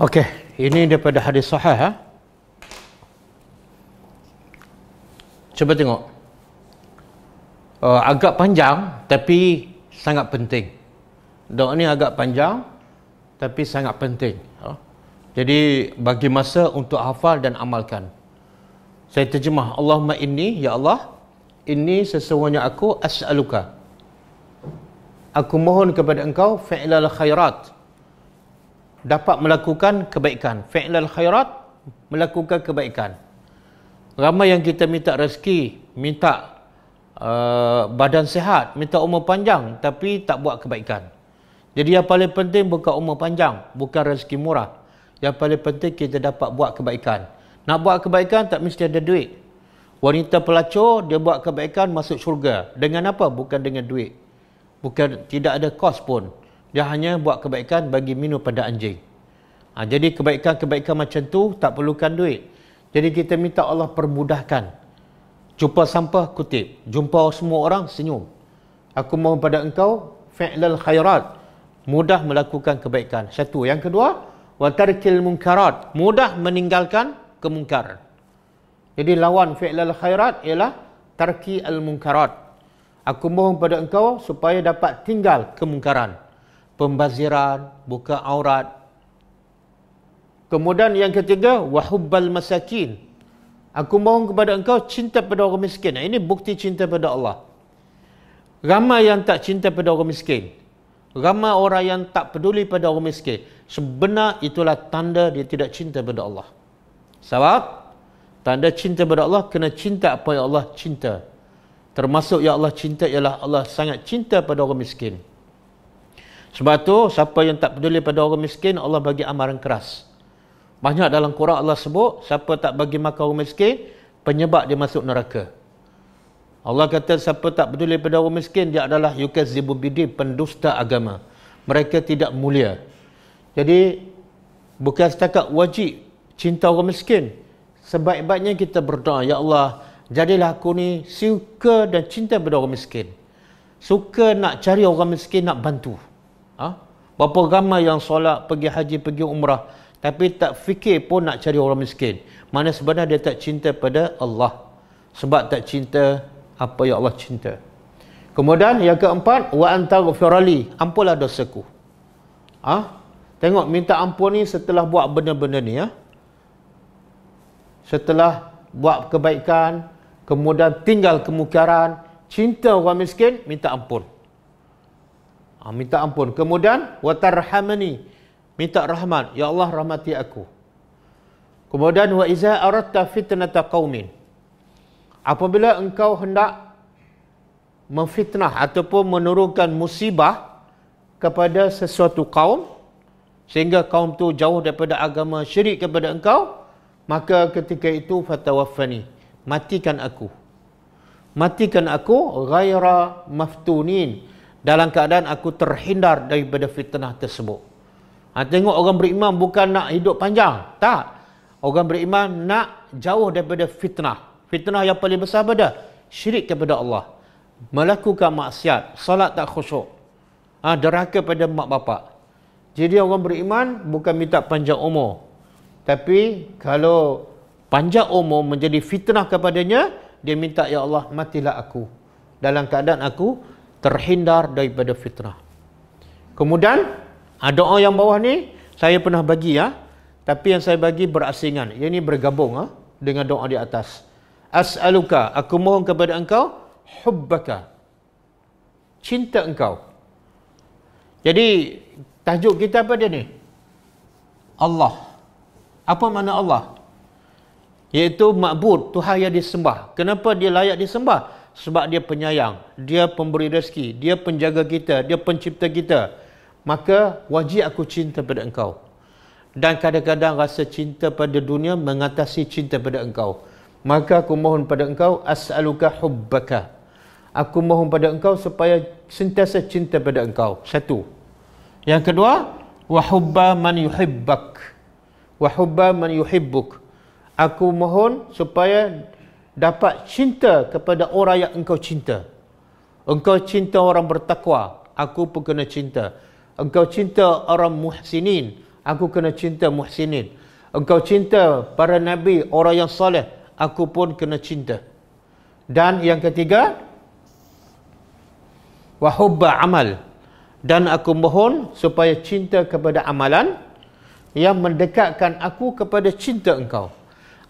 Okey, ini daripada hadis sahih. Ha? Cuba tengok. Agak panjang tapi sangat penting. Doa ni agak panjang tapi sangat penting. Jadi bagi masa untuk hafal dan amalkan. Saya terjemah, Allahumma inni, ya Allah, inni sesungguhnya aku as'aluka. Aku mohon kepada engkau fi'lal khairat. Dapat melakukan kebaikan. Fi'lal khairat, melakukan kebaikan. Ramai yang kita minta rezeki, minta badan sihat, minta umur panjang tapi tak buat kebaikan. Jadi yang paling penting bukan umur panjang, bukan rezeki murah. Yang paling penting kita dapat buat kebaikan. Nak buat kebaikan tak mesti ada duit. Wanita pelacur dia buat kebaikan masuk syurga. Dengan apa? Bukan dengan duit. Bukan, tidak ada kos pun. Dia hanya buat kebaikan bagi minum pada anjing. Jadi kebaikan-kebaikan macam tu tak perlukan duit. Jadi kita minta Allah permudahkan. Jumpa sampah, kutip. Jumpa semua orang, senyum. Aku mohon pada engkau fi'lal khairat. Mudah melakukan kebaikan. Satu. Yang kedua, wa tarkil munkarat. Mudah meninggalkan kemungkaran. Jadi lawan fi'lal khairat ialah tarki al-munkarat. Aku mohon pada engkau supaya dapat tinggal kemungkaran. Pembaziran, buka aurat. Kemudian yang ketiga, wa hubbal masakin. Aku mohon kepada engkau cinta pada orang miskin. Ini bukti cinta pada Allah. Ramai yang tak cinta pada orang miskin. Ramai orang yang tak peduli pada orang miskin. Sebenar itulah tanda dia tidak cinta pada Allah. Sebab tanda cinta pada Allah kena cinta apa yang Allah cinta. Termasuk yang Allah cinta ialah Allah sangat cinta pada orang miskin. Sebab tu siapa yang tak peduli pada orang miskin, Allah bagi amaran keras. Banyak dalam Quran Allah sebut, siapa tak bagi makan orang miskin, penyebab dia masuk neraka. Allah kata siapa tak peduli pada orang miskin, dia adalah yukazzibu bidin, pendusta agama. Mereka tidak mulia. Jadi bukan setakat wajib cinta orang miskin. Sebaik-baiknya kita berdoa, ya Allah, jadilah aku ni suka dan cinta pada orang miskin. Suka nak cari orang miskin, nak bantu. Berapa ramai yang solat, pergi haji, pergi umrah, tapi tak fikir pun nak cari orang miskin. Mana sebenarnya dia tak cinta pada Allah. Sebab tak cinta apa yang Allah cinta. Kemudian yang keempat, wa antaghfirali, ampunlah dosaku. Tengok minta ampun ni setelah buat benda-benda ni ya. Setelah buat kebaikan, kemudian tinggal kemungkaran, cinta orang miskin, minta ampun. Minta ampun. Kemudian watarhamani, minta rahmat, ya Allah rahmati aku. Kemudian wa iza aradta fitnata qaumin, apabila engkau hendak memfitnah ataupun menurunkan musibah kepada sesuatu kaum sehingga kaum tu jauh daripada agama syirik kepada engkau, maka ketika itu fatawaffani, matikan aku. Matikan aku ghaira maftunin, dalam keadaan aku terhindar daripada fitnah tersebut. Tengok orang beriman bukan nak hidup panjang. Tak. Orang beriman nak jauh daripada fitnah. Fitnah yang paling besar pada syirik kepada Allah. Melakukan maksiat. Salat tak khusyuk. Derhaka pada mak bapak. Jadi orang beriman bukan minta panjang umur. Tapi kalau panjang umur menjadi fitnah kepadanya, dia minta, ya Allah matilah aku. Dalam keadaan aku terhindar daripada fitnah. Kemudian doa yang bawah ni saya pernah bagi ya, tapi yang saya bagi berasingan. Yang ni bergabung dengan doa di atas. As'aluka, aku mohon kepada engkau hubbaka, cinta engkau. Jadi tajuk kita apa dia ni? Allah. Apa makna Allah? Iaitu ma'bud, Tuhan yang disembah. Kenapa dia layak disembah? Sebab dia penyayang, dia pemberi rezeki, dia penjaga kita, dia pencipta kita. Maka wajib aku cinta pada engkau. Dan kadang-kadang rasa cinta pada dunia mengatasi cinta pada engkau. Maka aku mohon pada engkau, as'aluka hubbaka. Aku mohon pada engkau supaya sentiasa cinta pada engkau. Satu. Yang kedua, wa hubba man yuhibbak. Wa hubba man yuhibbuk. Aku mohon supaya dapat cinta kepada orang yang engkau cinta. Engkau cinta orang bertakwa, aku pun kena cinta. Engkau cinta orang muhsinin, aku kena cinta muhsinin. Engkau cinta para nabi, orang yang soleh, aku pun kena cinta. Dan yang ketiga, wa hubba amal, dan aku mohon supaya cinta kepada amalan yang mendekatkan aku kepada cinta engkau.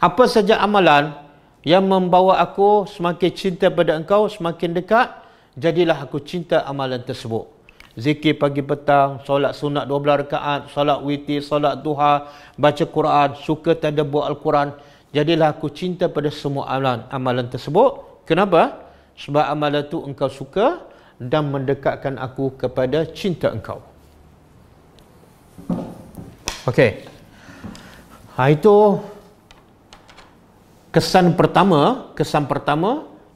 Apa saja amalan yang membawa aku semakin cinta pada engkau, semakin dekat, jadilah aku cinta amalan tersebut. Zikir pagi petang, solat sunat 12 rakaat, solat witir, solat duha, baca Quran, suka tadabbur Al-Quran, jadilah aku cinta pada semua amalan tersebut. Kenapa? Sebab amalan itu engkau suka dan mendekatkan aku kepada cinta engkau. Okey. Itu kesan pertama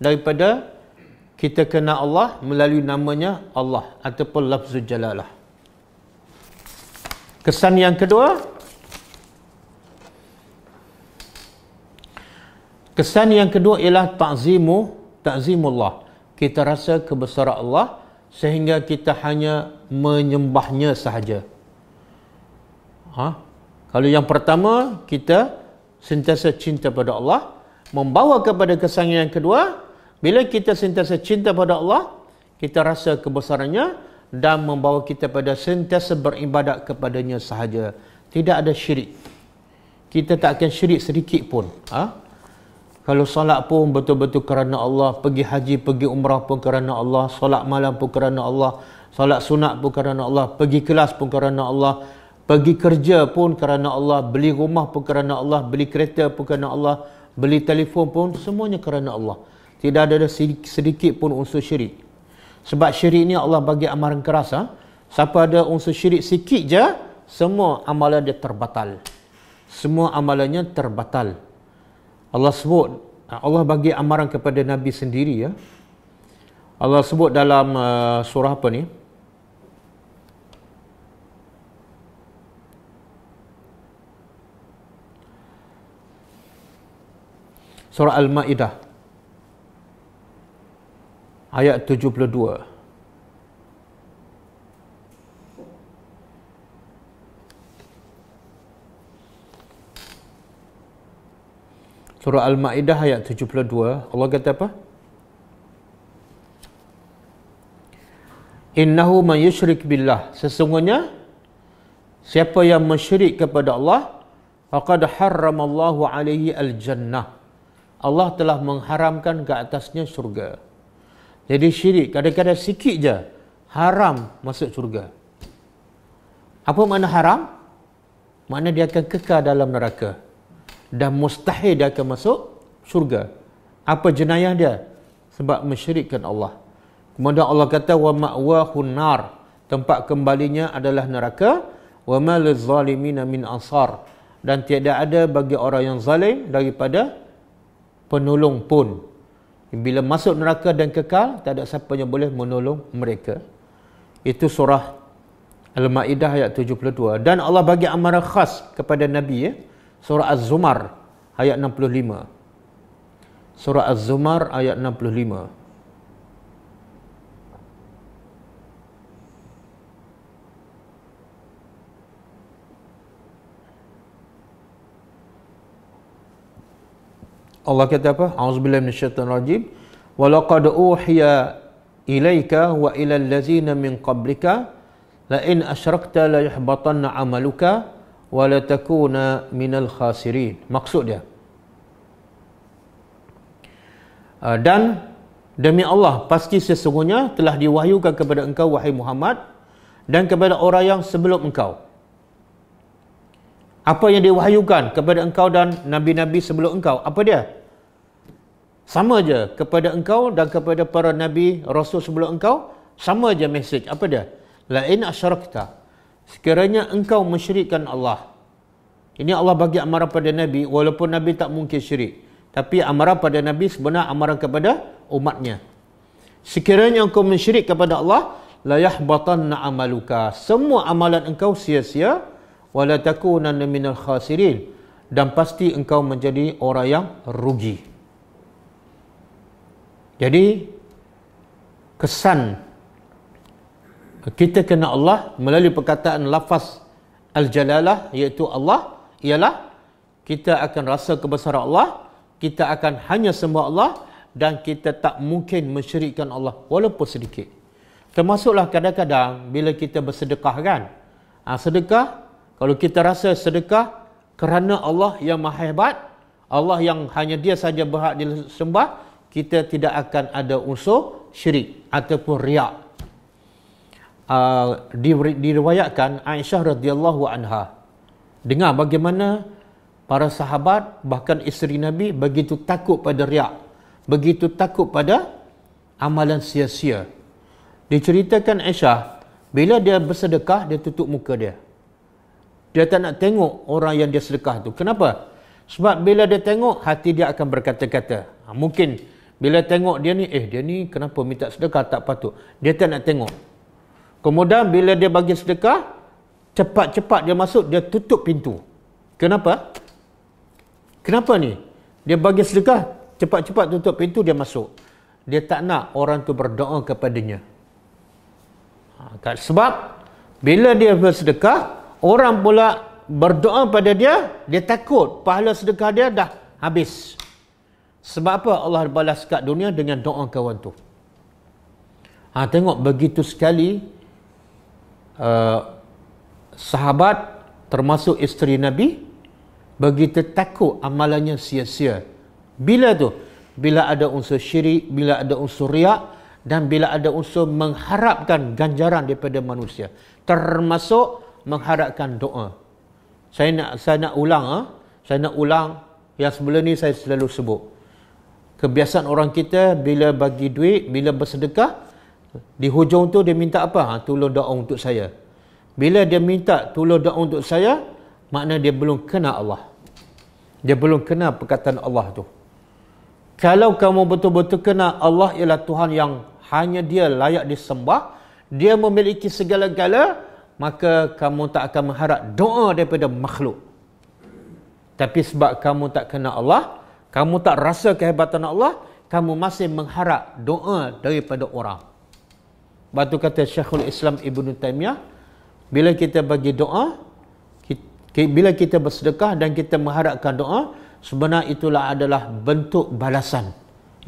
daripada kita kenal Allah melalui namanya Allah ataupun lafzul jalalah. Kesan yang kedua, ialah ta'zimullah. Kita rasa kebesaran Allah sehingga kita hanya menyembahnya sahaja. Kalau yang pertama, kita sentiasa cinta pada Allah, membawa kepada kesan yang kedua, bila kita sentiasa cinta pada Allah, kita rasa kebesarannya dan membawa kita pada sentiasa beribadat kepadanya sahaja. Tidak ada syirik. Kita tak akan syirik sedikit pun. Kalau solat pun betul-betul kerana Allah, pergi haji, pergi umrah pun kerana Allah, solat malam pun kerana Allah, solat sunat pun kerana Allah, pergi kelas pun kerana Allah, pergi kerja pun kerana Allah, beli rumah pun kerana Allah, beli kereta pun kerana Allah, beli telefon pun, semuanya kerana Allah. Tidak ada sedikit pun unsur syirik. Sebab syirik ni Allah bagi amaran keras. Siapa ada unsur syirik sikit je, semua amalan dia terbatal. Semua amalannya terbatal. Allah bagi amaran kepada Nabi sendiri. Allah sebut dalam surah apa ni? Surah Al-Ma'idah ayat 72. Surah Al-Ma'idah ayat 72, Allah kata apa? Innahu man yusyrik billah, sesungguhnya siapa yang menyyirik kepada Allah, faqad harramallahu alaihi al-jannah, Allah telah mengharamkan ke atasnya syurga. Jadi syirik kadang-kadang sikit je haram masuk syurga. Apa makna haram? Makna dia akan kekal dalam neraka dan mustahil dia akan masuk syurga. Apa jenayah dia? Sebab mensyirikkan Allah. Kemudian Allah kata wa ma'wahun nar, tempat kembalinya adalah neraka, wa ma lizzalimin min ansar, dan tiada ada bagi orang yang zalim daripada penolong pun. Bila masuk neraka dan kekal, tak ada siapa yang boleh menolong mereka. Itu surah Al-Ma'idah ayat 72. Dan Allah bagi amaran khas kepada Nabi. Surah Az-Zumar ayat 65. Surah Az-Zumar ayat 65. Allah kata apa? A'udzubillahi minasyaitonir rajim. Wa laqad uhiya ilaika wa ilal ladzina min qablika la in asyrakta la yahbatanna 'amaluka wa la takuna minal khasirin. Maksud dia, dan demi Allah, pasti sesungguhnya telah diwahyukan kepada engkau wahai Muhammad dan kepada orang yang sebelum engkau. Apa yang diwahyukan kepada engkau dan nabi-nabi sebelum engkau? Apa dia? Sama je kepada engkau dan kepada para nabi rasul sebelum engkau, sama je mesej. Apa dia? La in asyrakta, sekiranya engkau mensyirikkan Allah. Ini Allah bagi amaran pada nabi, walaupun nabi tak mungkin syirik, tapi amaran pada nabi sebenarnya amaran kepada umatnya. Sekiranya engkau mensyirik kepada Allah, la yahbatanna amaluka, semua amalan engkau sia-sia, wala takunanna minal khasirin, dan pasti engkau menjadi orang yang rugi. Jadi kesan kita kenal Allah melalui perkataan lafaz al-jalalah, iaitu Allah, ialah kita akan rasa kebesaran Allah, kita akan hanya sembah Allah, dan kita tak mungkin mensyirikkan Allah walaupun sedikit. Termasuklah kadang-kadang bila kita bersedekah kan. Sedekah, kalau kita rasa sedekah kerana Allah yang maha hebat, Allah yang hanya dia saja berhak disembah, kita tidak akan ada unsur syirik ataupun riak. Diriwayatkan Aisyah radhiyallahu anha dengar bagaimana para sahabat bahkan isteri Nabi begitu takut pada riak, begitu takut pada amalan sia-sia. Diceritakan Aisyah, bila dia bersedekah, dia tutup muka dia. Dia tak nak tengok orang yang dia sedekah tu. Kenapa? Sebab bila dia tengok, hati dia akan berkata-kata. Mungkin bila tengok dia ni kenapa minta sedekah, tak patut. Dia tak nak tengok. Kemudian bila dia bagi sedekah, cepat-cepat dia masuk, dia tutup pintu. Kenapa? Kenapa ni? Dia bagi sedekah, cepat-cepat tutup pintu, dia masuk. Dia tak nak orang tu berdoa kepadanya. Sebab bila dia bersedekah, orang pula berdoa pada dia, dia takut pahala sedekah dia dah habis. Sebab apa? Allah balas kat dunia dengan doa kawan tu. Tengok begitu sekali sahabat termasuk isteri Nabi begitu takut amalannya sia-sia. Bila tu? Bila ada unsur syirik, bila ada unsur riak, dan bila ada unsur mengharapkan ganjaran daripada manusia, termasuk mengharapkan doa. Saya nak ulang yang sebelum ni saya selalu sebut. Kebiasaan orang kita bila bagi duit, bila bersedekah, di hujung tu dia minta apa? Tolong doa untuk saya. Bila dia minta tolong doa untuk saya, makna dia belum kenal Allah. Dia belum kenal perkataan Allah tu. Kalau kamu betul-betul kenal Allah ialah Tuhan yang hanya dia layak disembah, dia memiliki segala-gala, maka kamu tak akan mengharap doa daripada makhluk. Tapi sebab kamu tak kenal Allah, kamu tak rasa kehebatan Allah, kamu masih mengharap doa daripada orang. Batu kata Syekhul Islam Ibn Taymiyah, bila kita bagi doa, bila kita bersedekah dan kita mengharapkan doa, sebenarnya itulah adalah bentuk balasan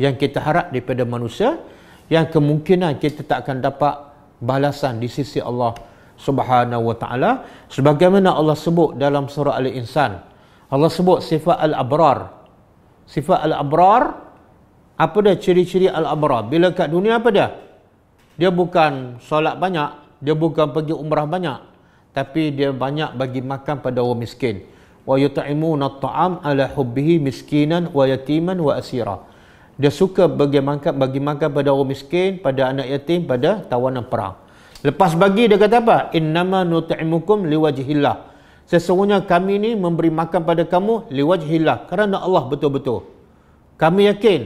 yang kita harap daripada manusia, yang kemungkinan kita tak akan dapat balasan di sisi Allah Subhanahu wa ta'ala. Sebagaimana Allah sebut dalam surah Al-Insan, Allah sebut sifat al-abrar. Sifat al-abrar, apa dia ciri-ciri al-abrar? Bila kat dunia apa dia? Dia bukan solat banyak, dia bukan pergi umrah banyak, tapi dia banyak bagi makan pada orang miskin. Wa yut'imuna at-ta'am ala hubbihi miskinan wa yatiman wa asira. Dia suka bagi makan pada orang miskin, pada anak yatim, pada tawanan perang. Lepas bagi dia kata apa? Innama nut'imukum liwajhillah. Sesungguhnya kami ni memberi makan pada kamu liwajhillah, kerana Allah betul-betul. Kami yakin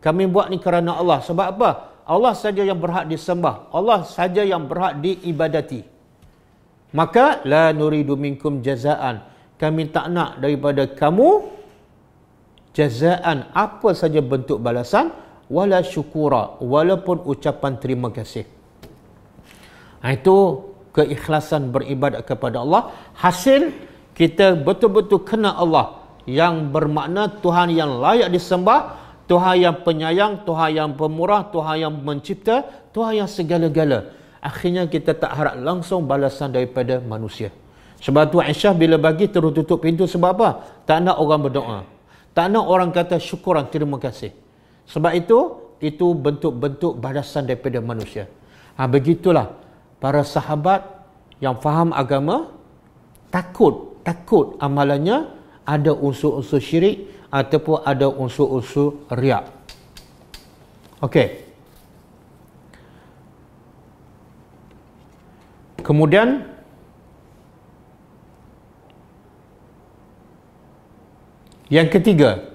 kami buat ni kerana Allah. Sebab apa? Allah saja yang berhak disembah, Allah saja yang berhak diibadati. Maka la nuridu minkum jazaan. Kami tak nak daripada kamu jazaan, apa saja bentuk balasan, wala syukura, walaupun ucapan terima kasih. Itu keikhlasan beribadat kepada Allah. Hasil kita betul-betul kenal Allah, yang bermakna Tuhan yang layak disembah, Tuhan yang penyayang, Tuhan yang pemurah, Tuhan yang mencipta, Tuhan yang segala-gala. Akhirnya kita tak harap langsung balasan daripada manusia. Sebab tu Aisyah bila bagi terus tutup pintu. Sebab apa? Tak nak orang berdoa, tak nak orang kata syukuran, terima kasih. Sebab itu bentuk-bentuk balasan daripada manusia. Begitulah para sahabat yang faham agama, takut amalannya ada unsur-unsur syirik ataupun ada unsur-unsur riak. Okey. Kemudian yang ketiga,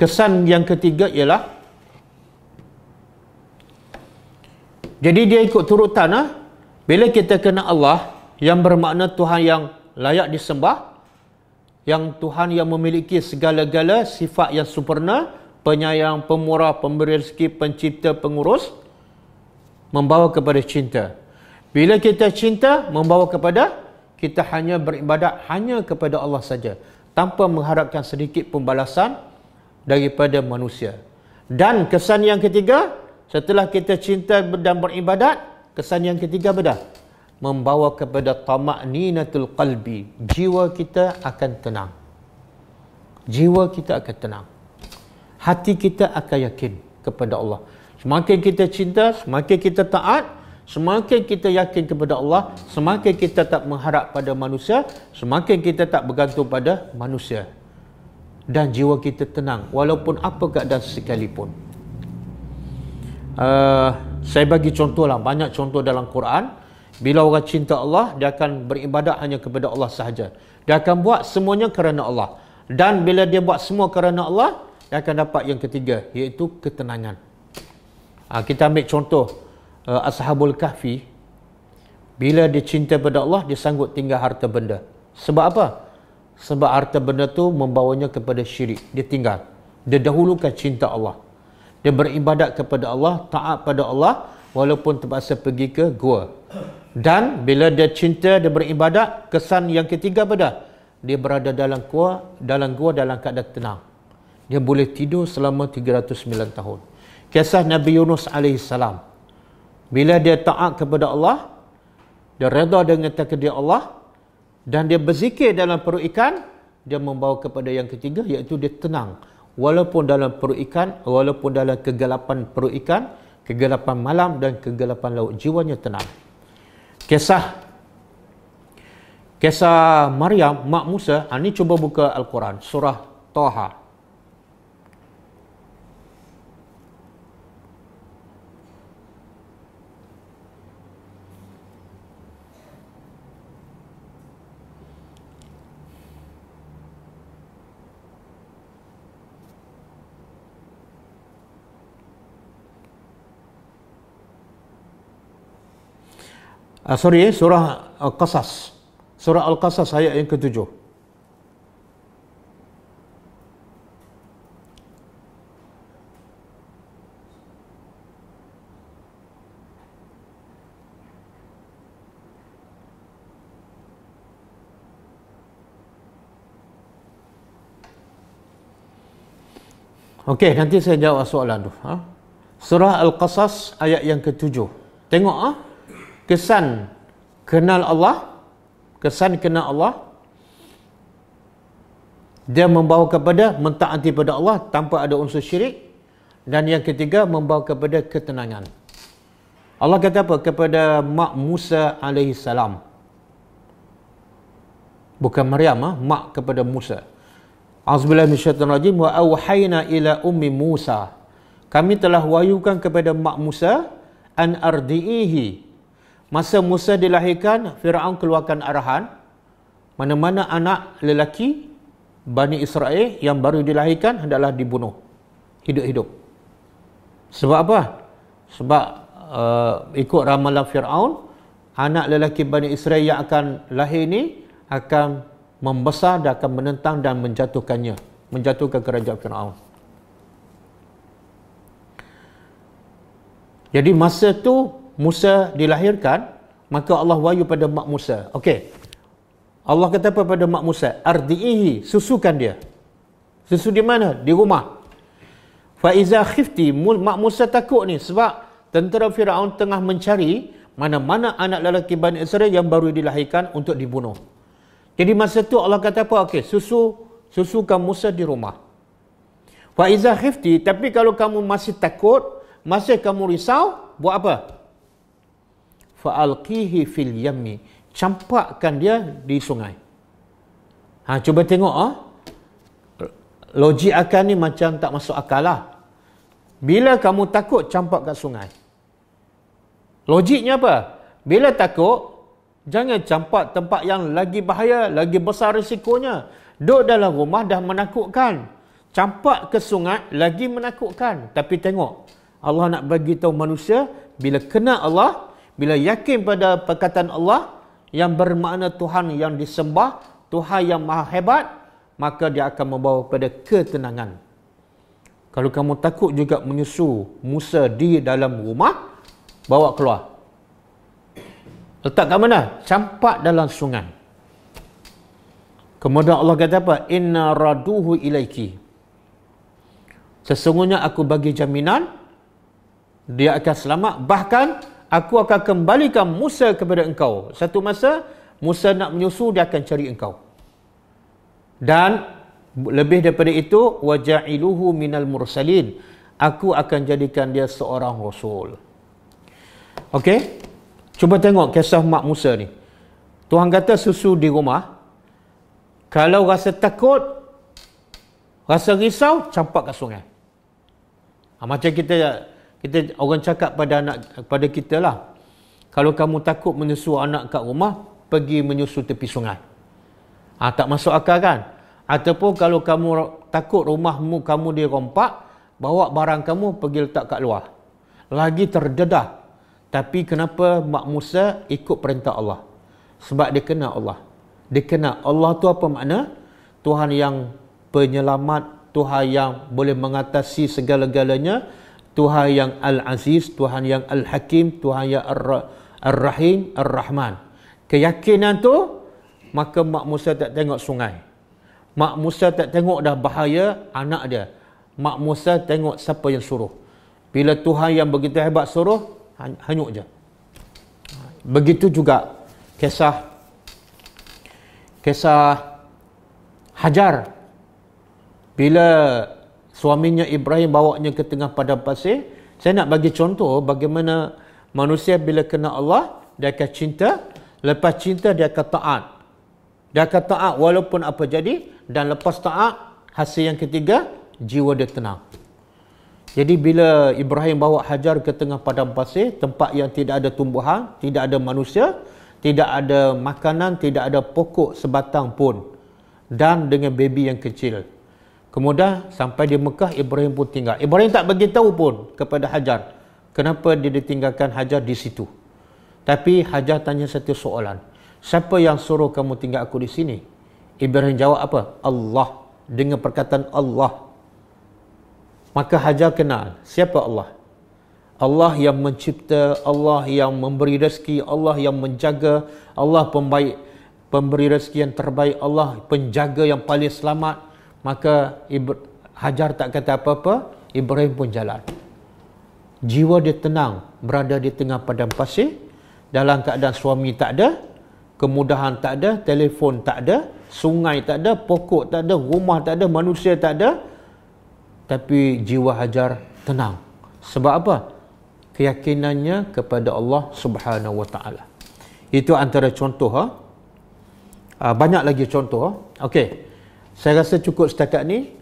kesan yang ketiga ialah, jadi dia ikut turutan. Bila kita kenal Allah, yang bermakna Tuhan yang layak disembah, yang Tuhan yang memiliki segala-gala sifat yang sempurna, penyayang, pemurah, pemberi rezeki, pencipta, pengurus, membawa kepada cinta. Bila kita cinta, membawa kepada kita hanya beribadat hanya kepada Allah saja, tanpa mengharapkan sedikit pembalasan daripada manusia. Dan kesan yang ketiga, setelah kita cinta dan beribadat, kesan yang ketiga bedah, membawa kepada tama'ninatul qalbi. Jiwa kita akan tenang. Jiwa kita akan tenang. Hati kita akan yakin kepada Allah. Semakin kita cinta, semakin kita taat, semakin kita yakin kepada Allah, semakin kita tak mengharap pada manusia, semakin kita tak bergantung pada manusia. Dan jiwa kita tenang walaupun apa keadaan sekalipun. Saya bagi contoh lah, banyak contoh dalam Quran. Bila orang cinta Allah, dia akan beribadat hanya kepada Allah sahaja. Dia akan buat semuanya kerana Allah. Dan bila dia buat semua kerana Allah, dia akan dapat yang ketiga, iaitu ketenangan. Kita ambil contoh Ashabul Kahfi. Bila dia cinta pada Allah, dia sanggup tinggal harta benda. Sebab apa? Sebab harta benda tu membawanya kepada syirik. Dia tinggal. Dia dahulukan cinta Allah. Dia beribadat kepada Allah, taat pada Allah, walaupun terpaksa pergi ke gua. Dan bila dia cinta, dia beribadat, kesan yang ketiga pada dia berada dalam gua dalam keadaan tenang. Dia boleh tidur selama 309 tahun. Kisah Nabi Yunus AS. Bila dia taat kepada Allah, dia redha dengan takdir Allah, dan dia berzikir dalam perut ikan, dia membawa kepada yang ketiga, iaitu dia tenang. Walaupun dalam perut ikan, walaupun dalam kegelapan perut ikan, kegelapan malam dan kegelapan laut, jiwanya tenang. Kisah Maryam, mak Musa, ini cuba buka Al-Quran, surah Taha. Surah Al-Qasas. Surah Al-Qasas ayat yang ke-7. Okey, nanti saya jawab soalan tu. Surah Al-Qasas ayat yang ke-7. Tengok kesan kenal Allah, dia membawa kepada mentaati pada Allah tanpa ada unsur syirik. Dan yang ketiga, membawa kepada ketenangan. Allah kata apa kepada mak Musa AS? Bukan Maryam, mak kepada Musa. A'udzubillahi minasyaitonirrajim. Wa auhayna ila ummi Musa. Kami telah wahyukan kepada mak Musa an ardi'ihi. Masa Musa dilahirkan, Firaun keluarkan arahan, mana-mana anak lelaki Bani Israel yang baru dilahirkan hendaklah dibunuh hidup-hidup. Sebab apa? Sebab ikut ramalan Firaun, anak lelaki Bani Israel yang akan lahir ini akan membesar dan akan menentang dan menjatuhkan kerajaan Firaun. Jadi masa tu Musa dilahirkan, maka Allah wahyu pada mak Musa. Okey. Allah kata apa pada mak Musa? Ardi'ihi, susukan dia. Susu di mana? Di rumah. Fa iza khifti, mak Musa takut ni sebab tentera Firaun tengah mencari mana-mana anak lelaki Bani Israel yang baru dilahirkan untuk dibunuh. Jadi masa tu Allah kata apa? Okey, susukan Musa di rumah. Fa iza khifti, tapi kalau kamu masih takut, masih kamu risau, buat apa? Fa'alqihi fil yammi, campakkan dia di sungai. Cuba tengok logik akal ni macam tak masuk akal lah. Bila kamu takut, campak kat sungai. Logiknya apa? Bila takut, jangan campak tempat yang lagi bahaya, lagi besar risikonya. Duduk dalam rumah dah menakutkan, campak ke sungai lagi menakutkan. Tapi tengok, Allah nak bagi tahu manusia, bila kena Allah, bila yakin pada perkataan Allah yang bermakna Tuhan yang disembah, Tuhan yang maha hebat, maka dia akan membawa pada ketenangan. Kalau kamu takut juga menyusu Musa di dalam rumah, bawa keluar. Letak kat mana? Campak dalam sungai. Kemudian Allah kata apa? Inna raduhu ilaiki. Sesungguhnya aku bagi jaminan dia akan selamat. Bahkan aku akan kembalikan Musa kepada engkau. Satu masa Musa nak menyusu, dia akan cari engkau. Dan lebih daripada itu, waja'iluhu minal mursalin. Aku akan jadikan dia seorang rasul. Okey? Cuba tengok kisah Mak Musa ni. Tuhan kata susu di rumah. Kalau rasa takut, rasa risau, campak kat sungai. Macam kita orang cakap pada kita lah. Kalau kamu takut menyusu anak kat rumah, pergi menyusu tepi sungai. Tak masuk akal kan? Ataupun kalau kamu takut rumahmu kamu dirompak, bawa barang kamu pergi letak kat luar. Lagi terdedah. Tapi kenapa Mak Musa ikut perintah Allah? Sebab dia kenal Allah. Dia kenal Allah tu apa makna? Tuhan yang penyelamat, Tuhan yang boleh mengatasi segala-galanya, Tuhan yang Al-Aziz, Tuhan yang Al-Hakim, Tuhan yang Ar-Rahim, Ar-Rahman. Keyakinan tu, maka Mak Musa tak tengok sungai. Mak Musa tak tengok dah bahaya anak dia. Mak Musa tengok siapa yang suruh. Bila Tuhan yang begitu hebat suruh, hanyut je. Begitu juga kisah Hajar. Bila suaminya Ibrahim bawanya ke tengah padang pasir, saya nak bagi contoh bagaimana manusia bila kena Allah, dia akan cinta. Lepas cinta, dia akan taat. Dia akan taat walaupun apa jadi. Dan lepas taat, hasil yang ketiga, jiwa dia tenang. Jadi bila Ibrahim bawa Hajar ke tengah padang pasir, tempat yang tidak ada tumbuhan, tidak ada manusia, tidak ada makanan, tidak ada pokok sebatang pun. Dan dengan baby yang kecil. Kemudian sampai di Mekah, Ibrahim pun tinggal. Ibrahim tak beritahu pun kepada Hajar kenapa dia ditinggalkan Hajar di situ. Tapi Hajar tanya satu soalan. Siapa yang suruh kamu tinggal aku di sini? Ibrahim jawab apa? Allah. Dengan perkataan Allah. Maka Hajar kenal siapa Allah. Allah yang mencipta, Allah yang memberi rezeki, Allah yang menjaga, Allah pembaik, pemberi rezeki yang terbaik, Allah penjaga yang paling selamat. Maka Hajar tak kata apa-apa, Ibrahim pun jalan. Jiwa dia tenang, berada di tengah padang pasir, dalam keadaan suami tak ada, kemudahan tak ada, telefon tak ada, sungai tak ada, pokok tak ada, rumah tak ada, manusia tak ada. Tapi jiwa Hajar tenang. Sebab apa? Keyakinannya kepada Allah Subhanahu Wa Taala. Itu antara contoh. Banyak lagi contoh. Okey. Saya rasa cukup setakat ni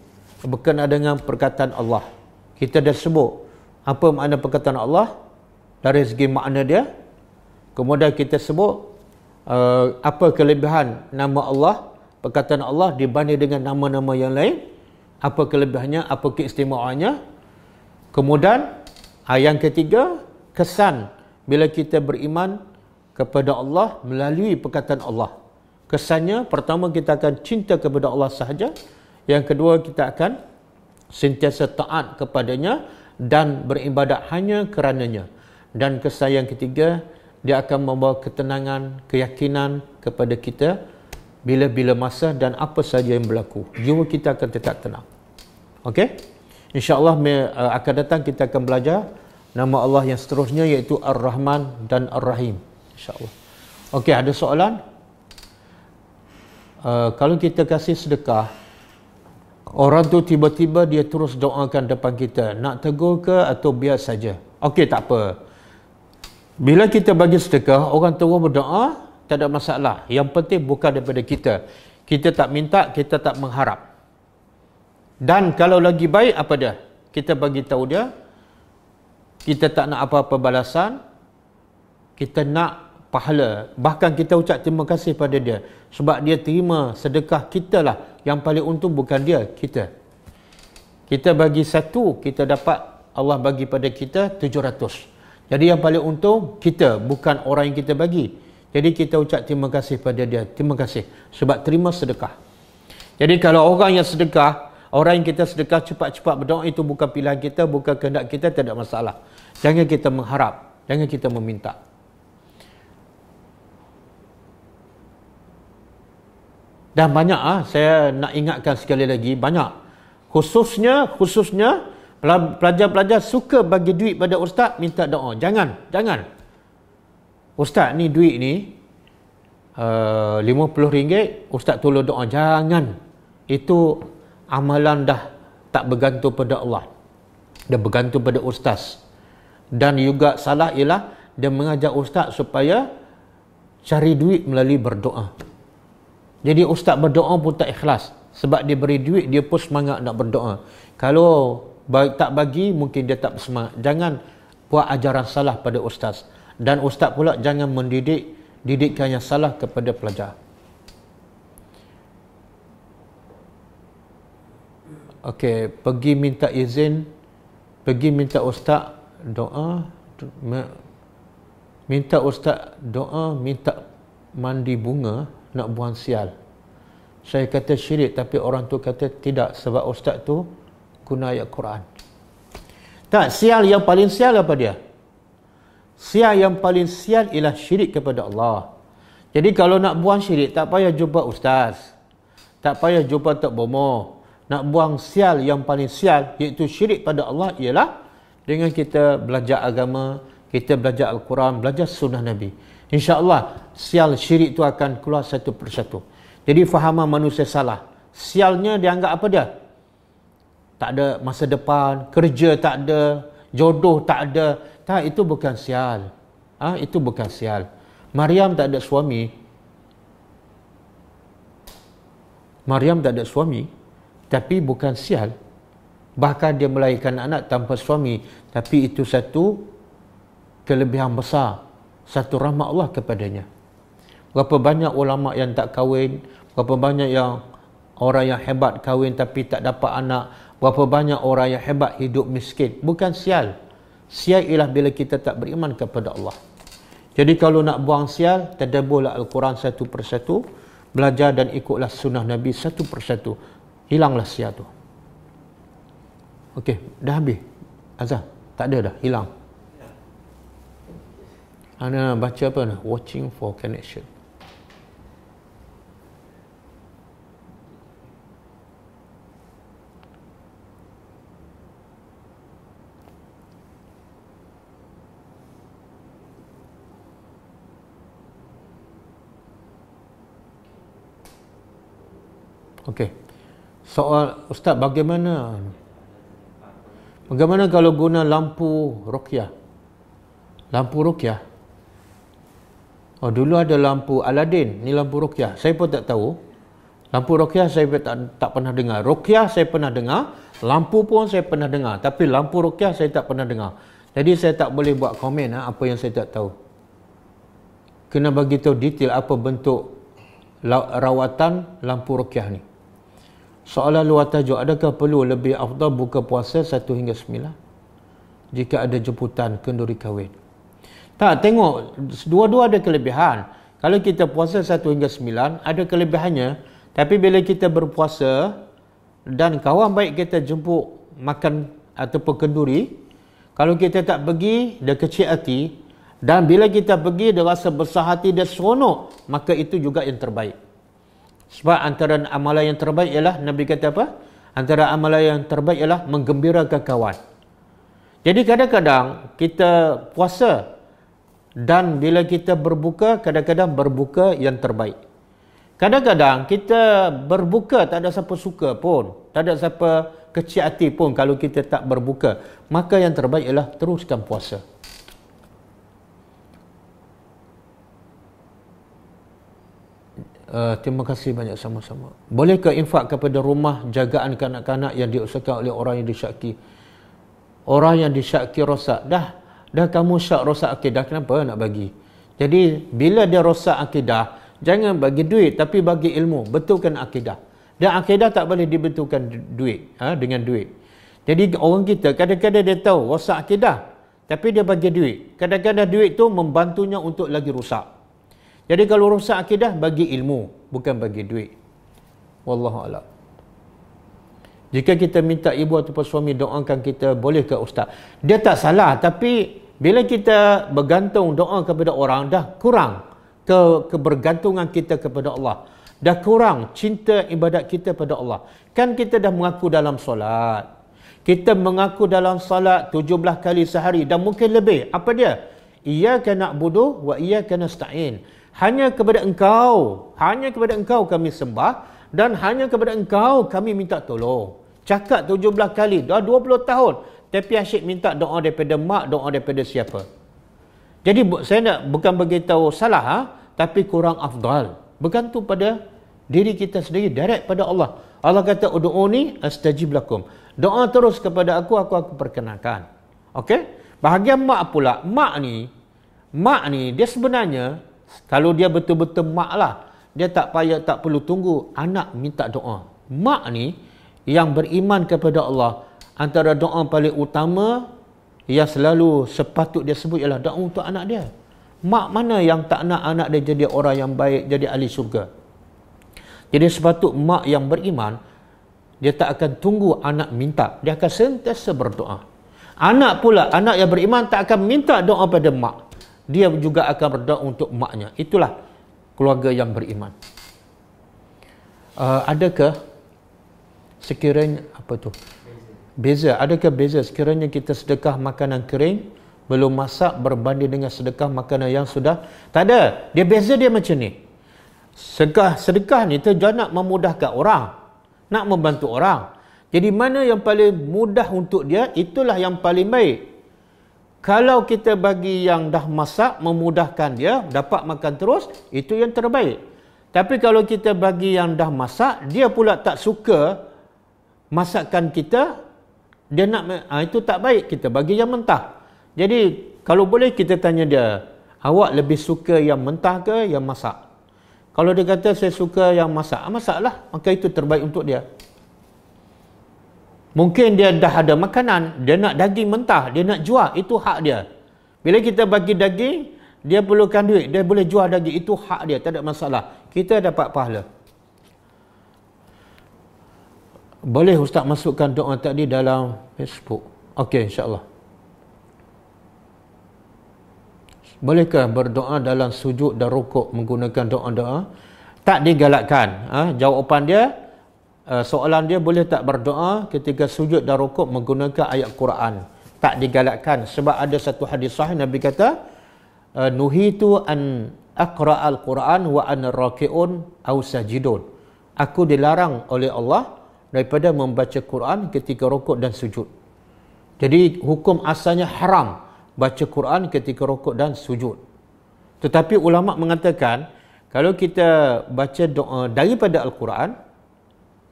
berkenaan dengan perkataan Allah. Kita dah sebut apa makna perkataan Allah dari segi makna dia. Kemudian kita sebut apa kelebihan nama Allah, perkataan Allah dibanding dengan nama-nama yang lain. Apa kelebihannya, apa keistimewaannya. Kemudian yang ketiga, kesan bila kita beriman kepada Allah melalui perkataan Allah. Kesannya, pertama kita akan cinta kepada Allah sahaja. Yang kedua, kita akan sentiasa taat kepadanya dan beribadat hanya kerananya. Dan kesan yang ketiga, dia akan membawa ketenangan, keyakinan kepada kita bila-bila masa dan apa saja yang berlaku. Jiwa kita akan tetap tenang. Okey? InsyaAllah akan datang kita akan belajar nama Allah yang seterusnya, iaitu Ar-Rahman dan Ar-Rahim. InsyaAllah. Okey, ada soalan? Kalau kita kasih sedekah, orang tu tiba-tiba dia terus doakan depan kita, nak tegur ke atau biar saja? Okey, tak apa. Bila kita bagi sedekah, orang terus berdoa, tak ada masalah. Yang penting bukan daripada kita. Kita tak minta, kita tak mengharap. Dan kalau lagi baik, apa dia? Kita bagi tahu dia, kita tak nak apa-apa balasan, kita nak pahala. Bahkan kita ucap terima kasih pada dia. Sebab dia terima sedekah kita lah. Yang paling untung bukan dia, kita. Kita bagi satu, kita dapat Allah bagi pada kita 700. Jadi yang paling untung kita, bukan orang yang kita bagi. Jadi kita ucap terima kasih pada dia. Terima kasih. Sebab terima sedekah. Jadi kalau orang yang sedekah, orang yang kita sedekah cepat-cepat berdoa, itu bukan pilihan kita, bukan kehendak kita, tak ada masalah. Jangan kita mengharap, jangan kita meminta. Dan banyak saya nak ingatkan sekali lagi, banyak. Khususnya pelajar-pelajar suka bagi duit pada ustaz, minta doa. Jangan. Ustaz ni duit ni RM50, ustaz tolong doa. Jangan. Itu amalan dah tak bergantung pada Allah. Dia bergantung pada ustaz. Dan juga salah ialah dia mengajar ustaz supaya cari duit melalui berdoa. Jadi ustaz berdoa pun tak ikhlas. Sebab dia beri duit, dia pun semangat nak berdoa. Kalau tak bagi, mungkin dia tak bersemangat. Jangan buat ajaran salah pada ustaz. Dan ustaz pula jangan didikan yang salah kepada pelajar. Okey, pergi minta izin, pergi minta ustaz doa, minta ustaz doa, minta mandi bunga, nak buang sial. Saya kata syirik, tapi orang tu kata tidak, sebab ustaz tu guna ayat Quran. Tak, sial yang paling sial apa dia? Sial yang paling sial ialah syirik kepada Allah. Jadi kalau nak buang syirik, tak payah jumpa ustaz, tak payah jumpa Tok Bomo. Nak buang sial yang paling sial, iaitu syirik pada Allah, ialah dengan kita belajar agama, kita belajar Al-Quran, belajar sunnah Nabi. InsyaAllah sial syirik itu akan keluar satu persatu. Jadi fahaman manusia salah. Sialnya dianggap apa dia? Tak ada masa depan, kerja tak ada, jodoh tak ada. Tak, itu bukan sial. Itu bukan sial. Maryam tak ada suami. Maryam tak ada suami, tapi bukan sial. Bahkan dia melahirkan anak tanpa suami, tapi itu satu kelebihan besar, satu rahmat Allah kepadanya. Berapa banyak ulama yang tak kahwin, berapa banyak yang orang yang hebat kahwin tapi tak dapat anak, berapa banyak orang yang hebat hidup miskin. Bukan sial. Sial ialah bila kita tak beriman kepada Allah. Jadi kalau nak buang sial, tadabburlah Al-Quran satu persatu, belajar dan ikutlah sunnah Nabi satu persatu. Hilanglah sial tu. Okey, dah habis azan? Tak ada dah, hilang. Ana baca apa ni? Watching for connection. Okey. Soal ustaz, bagaimana kalau guna lampu ruqyah? Lampu ruqyah. Oh, dulu ada lampu Aladdin, ni lampu ruqyah. Saya pun tak tahu. Lampu ruqyah saya tak pernah dengar. Ruqyah saya pernah dengar, lampu pun saya pernah dengar, tapi lampu ruqyah saya tak pernah dengar. Jadi saya tak boleh buat komen apa yang saya tak tahu. Kena bagi tahu detail apa bentuk rawatan lampu ruqyah ni. Soalan luar tajuk, adakah perlu lebih afdal buka puasa 1 hingga 9 jika ada jemputan kenduri kahwin? Tak, tengok, dua-dua ada kelebihan. Kalau kita puasa 1 hingga 9 ada kelebihannya, tapi bila kita berpuasa dan kawan baik kita jemput makan ataupun kenduri, kalau kita tak pergi, dia kecil hati, dan bila kita pergi dia rasa besar hati, dia seronok, maka itu juga yang terbaik. Sebab antara amalan yang terbaik ialah, Nabi kata apa? Antara amalan yang terbaik ialah menggembirakan kawan. Jadi kadang-kadang kita puasa dan bila kita berbuka, kadang-kadang berbuka yang terbaik. Kadang-kadang kita berbuka tak ada siapa suka pun, tak ada siapa kecil hati pun kalau kita tak berbuka. Maka yang terbaik ialah teruskan puasa. Terima kasih banyak sama-sama. Bolehkah infak kepada rumah jagaan kanak-kanak yang diusahakan oleh orang yang disyaki? Orang yang disyaki rosak. Dah kamu syak rosak akidah, kenapa nak bagi? Jadi bila dia rosak akidah, jangan bagi duit, tapi bagi ilmu, betulkan akidah. Dan akidah tak boleh dibetulkan dengan duit. Jadi orang kita kadang-kadang dia tahu rosak akidah, tapi dia bagi duit. Kadang-kadang duit tu membantunya untuk lagi rusak. Jadi kalau rosak akidah, bagi ilmu, bukan bagi duit. Wallahu a'lam. Jika kita minta ibu ataupun suami doakan kita, boleh ke ustaz? Dia tak salah, tapi bila kita bergantung doa kepada orang, dah kurang kebergantungan kita kepada Allah. dah kurang cinta ibadat kita pada Allah. Kan kita dah mengaku dalam solat. Kita mengaku dalam solat 17 kali sehari dan mungkin lebih. Apa dia? Iyyaka na'budu wa iyyaka nasta'in. Hanya kepada engkau kami sembah dan hanya kepada engkau kami minta tolong. Cakap 17 kali, dah 20 tahun. Tapi asyik minta doa daripada mak, doa daripada siapa. Jadi saya nak bukan beritahu salah, tapi kurang afdal. Bergantung pada diri kita sendiri, direct pada Allah. Allah kata, ud'uni astajib lakum. Doa terus kepada aku perkenalkan. Okey? Bahagian mak pula. Mak ni dia sebenarnya, kalau dia betul-betul mak lah, dia tak perlu tunggu anak minta doa. Mak ni yang beriman kepada Allah, antara doa paling utama yang selalu sepatut dia sebut ialah doa untuk anak dia. Mak mana yang tak nak anak dia jadi orang yang baik, jadi ahli syurga? Jadi sepatut mak yang beriman, dia tak akan tunggu anak minta, dia akan sentiasa berdoa. Anak yang beriman tak akan minta doa pada mak, dia juga akan berdoa untuk maknya. Itulah keluarga yang beriman. Adakah sekiranya Adakah beza sekiranya kita sedekah makanan kering belum masak berbanding dengan sedekah makanan yang sudah? Tak ada. Beza dia macam ni. Sedekah ni tujuan nak memudahkan orang, nak membantu orang. Jadi mana yang paling mudah untuk dia, itulah yang paling baik. Kalau kita bagi yang dah masak, memudahkan dia dapat makan terus, itu yang terbaik. Tapi kalau kita bagi yang dah masak, dia pula tak suka masakan kita, dia nak, itu tak baik, kita bagi yang mentah. Jadi kalau boleh kita tanya dia, awak lebih suka yang mentah ke yang masak? Kalau dia kata saya suka yang masak, masaklah, maka itu terbaik untuk dia. Mungkin dia dah ada makanan, dia nak daging mentah, dia nak jual, itu hak dia. Bila kita bagi daging, dia perlukan duit, dia boleh jual daging, itu hak dia, tak ada masalah. Kita dapat pahala. Boleh Ustaz masukkan doa tadi dalam Facebook? Okey, insya-Allah. Bolehkah berdoa dalam sujud dan rukuk menggunakan doa-doa? Tak digalakkan. Jawapan dia, soalan dia, boleh tak berdoa ketika sujud dan rukuk menggunakan ayat Quran? Tak digalakkan. Sebab ada satu hadis sahih, Nabi kata, nuhitu an aqra'al Quran wa ana raki'un aw sajidun. Aku dilarang oleh Allah daripada membaca Quran ketika rukuk dan sujud. Jadi hukum asalnya haram baca Quran ketika rukuk dan sujud. Tetapi ulama mengatakan, kalau kita baca doa daripada Al-Quran,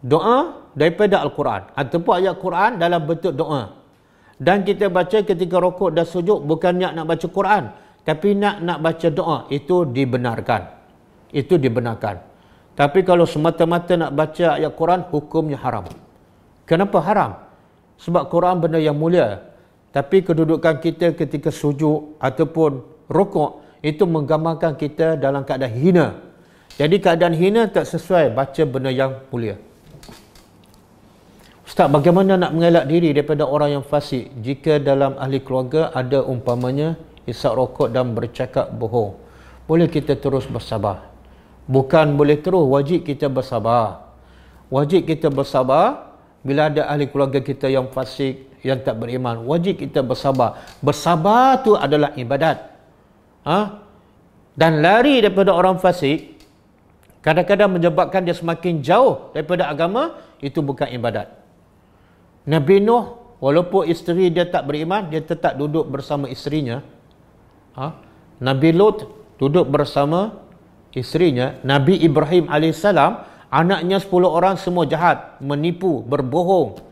doa daripada Al-Quran ataupun ayat Quran dalam bentuk doa, dan kita baca ketika rukuk dan sujud, bukan nak baca Quran, tapi nak baca doa, itu dibenarkan. Itu dibenarkan. Tapi kalau semata-mata nak baca ayat Quran, hukumnya haram. Kenapa haram? Sebab Quran benda yang mulia. Tapi kedudukan kita ketika sujud ataupun rukuk, itu menggambarkan kita dalam keadaan hina. Jadi keadaan hina tak sesuai baca benda yang mulia. Ustaz, bagaimana nak mengelak diri daripada orang yang fasik jika dalam ahli keluarga ada umpamanya isap rokok dan bercakap bohong? Boleh kita terus bersabar? Bukan boleh terus, wajib kita bersabar. Wajib kita bersabar bila ada ahli keluarga kita yang fasik, yang tak beriman. Wajib kita bersabar. Bersabar tu adalah ibadat. Dan lari daripada orang fasik kadang-kadang menyebabkan dia semakin jauh daripada agama, itu bukan ibadat. Nabi Nuh, walaupun isteri dia tak beriman, dia tetap duduk bersama isterinya. Nabi Lut duduk bersama isterinya. Nabi Ibrahim AS, anaknya 10 orang semua jahat, menipu, berbohong.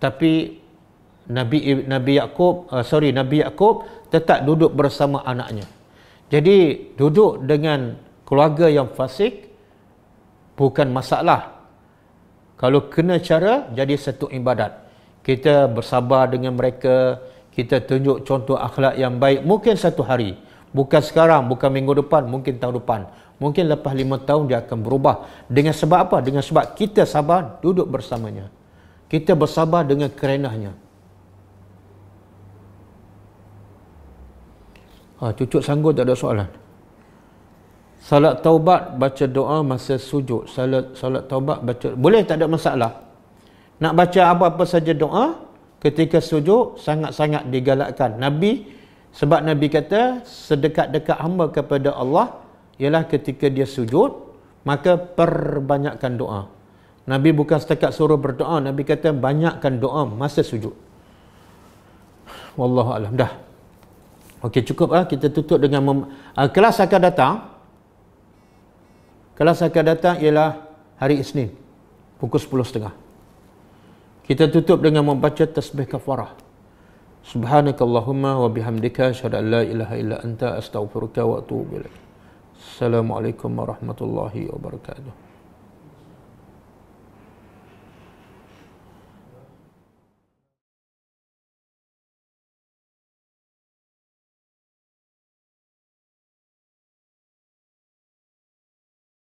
Tapi Nabi Yakub tetap duduk bersama anaknya. Jadi duduk dengan keluarga yang fasik bukan masalah. Kalau kena cara, jadi satu ibadat. Kita bersabar dengan mereka, kita tunjuk contoh akhlak yang baik, mungkin satu hari, bukan sekarang, bukan minggu depan, mungkin tahun depan, mungkin lepas 5 tahun dia akan berubah. Dengan sebab apa? Dengan sebab kita sabar duduk bersamanya, kita bersabar dengan kerenahnya. Cucuk Sanggul tak ada soalan. Salat taubat baca doa masa sujud. Salat taubat baca, boleh, tak ada masalah. Nak baca apa-apa saja doa ketika sujud sangat-sangat digalakkan. Sebab Nabi kata sedekat-dekat hamba kepada Allah ialah ketika dia sujud, maka perbanyakkan doa. Nabi bukan setakat suruh berdoa, Nabi kata banyakkan doa masa sujud. Wallahu alam. Dah. Okey, cukup lah. Kita tutup dengan kelas akan datang. Kelas akan datang ialah hari Isnin pukul 10.30. Kita tutup dengan membaca tasbih kafarah. Subhanakallahumma wa bihamdika asyhadu an la ilaha illa anta astaghfiruka wa atubu ilaik. Assalamualaikum warahmatullahi wabarakatuh.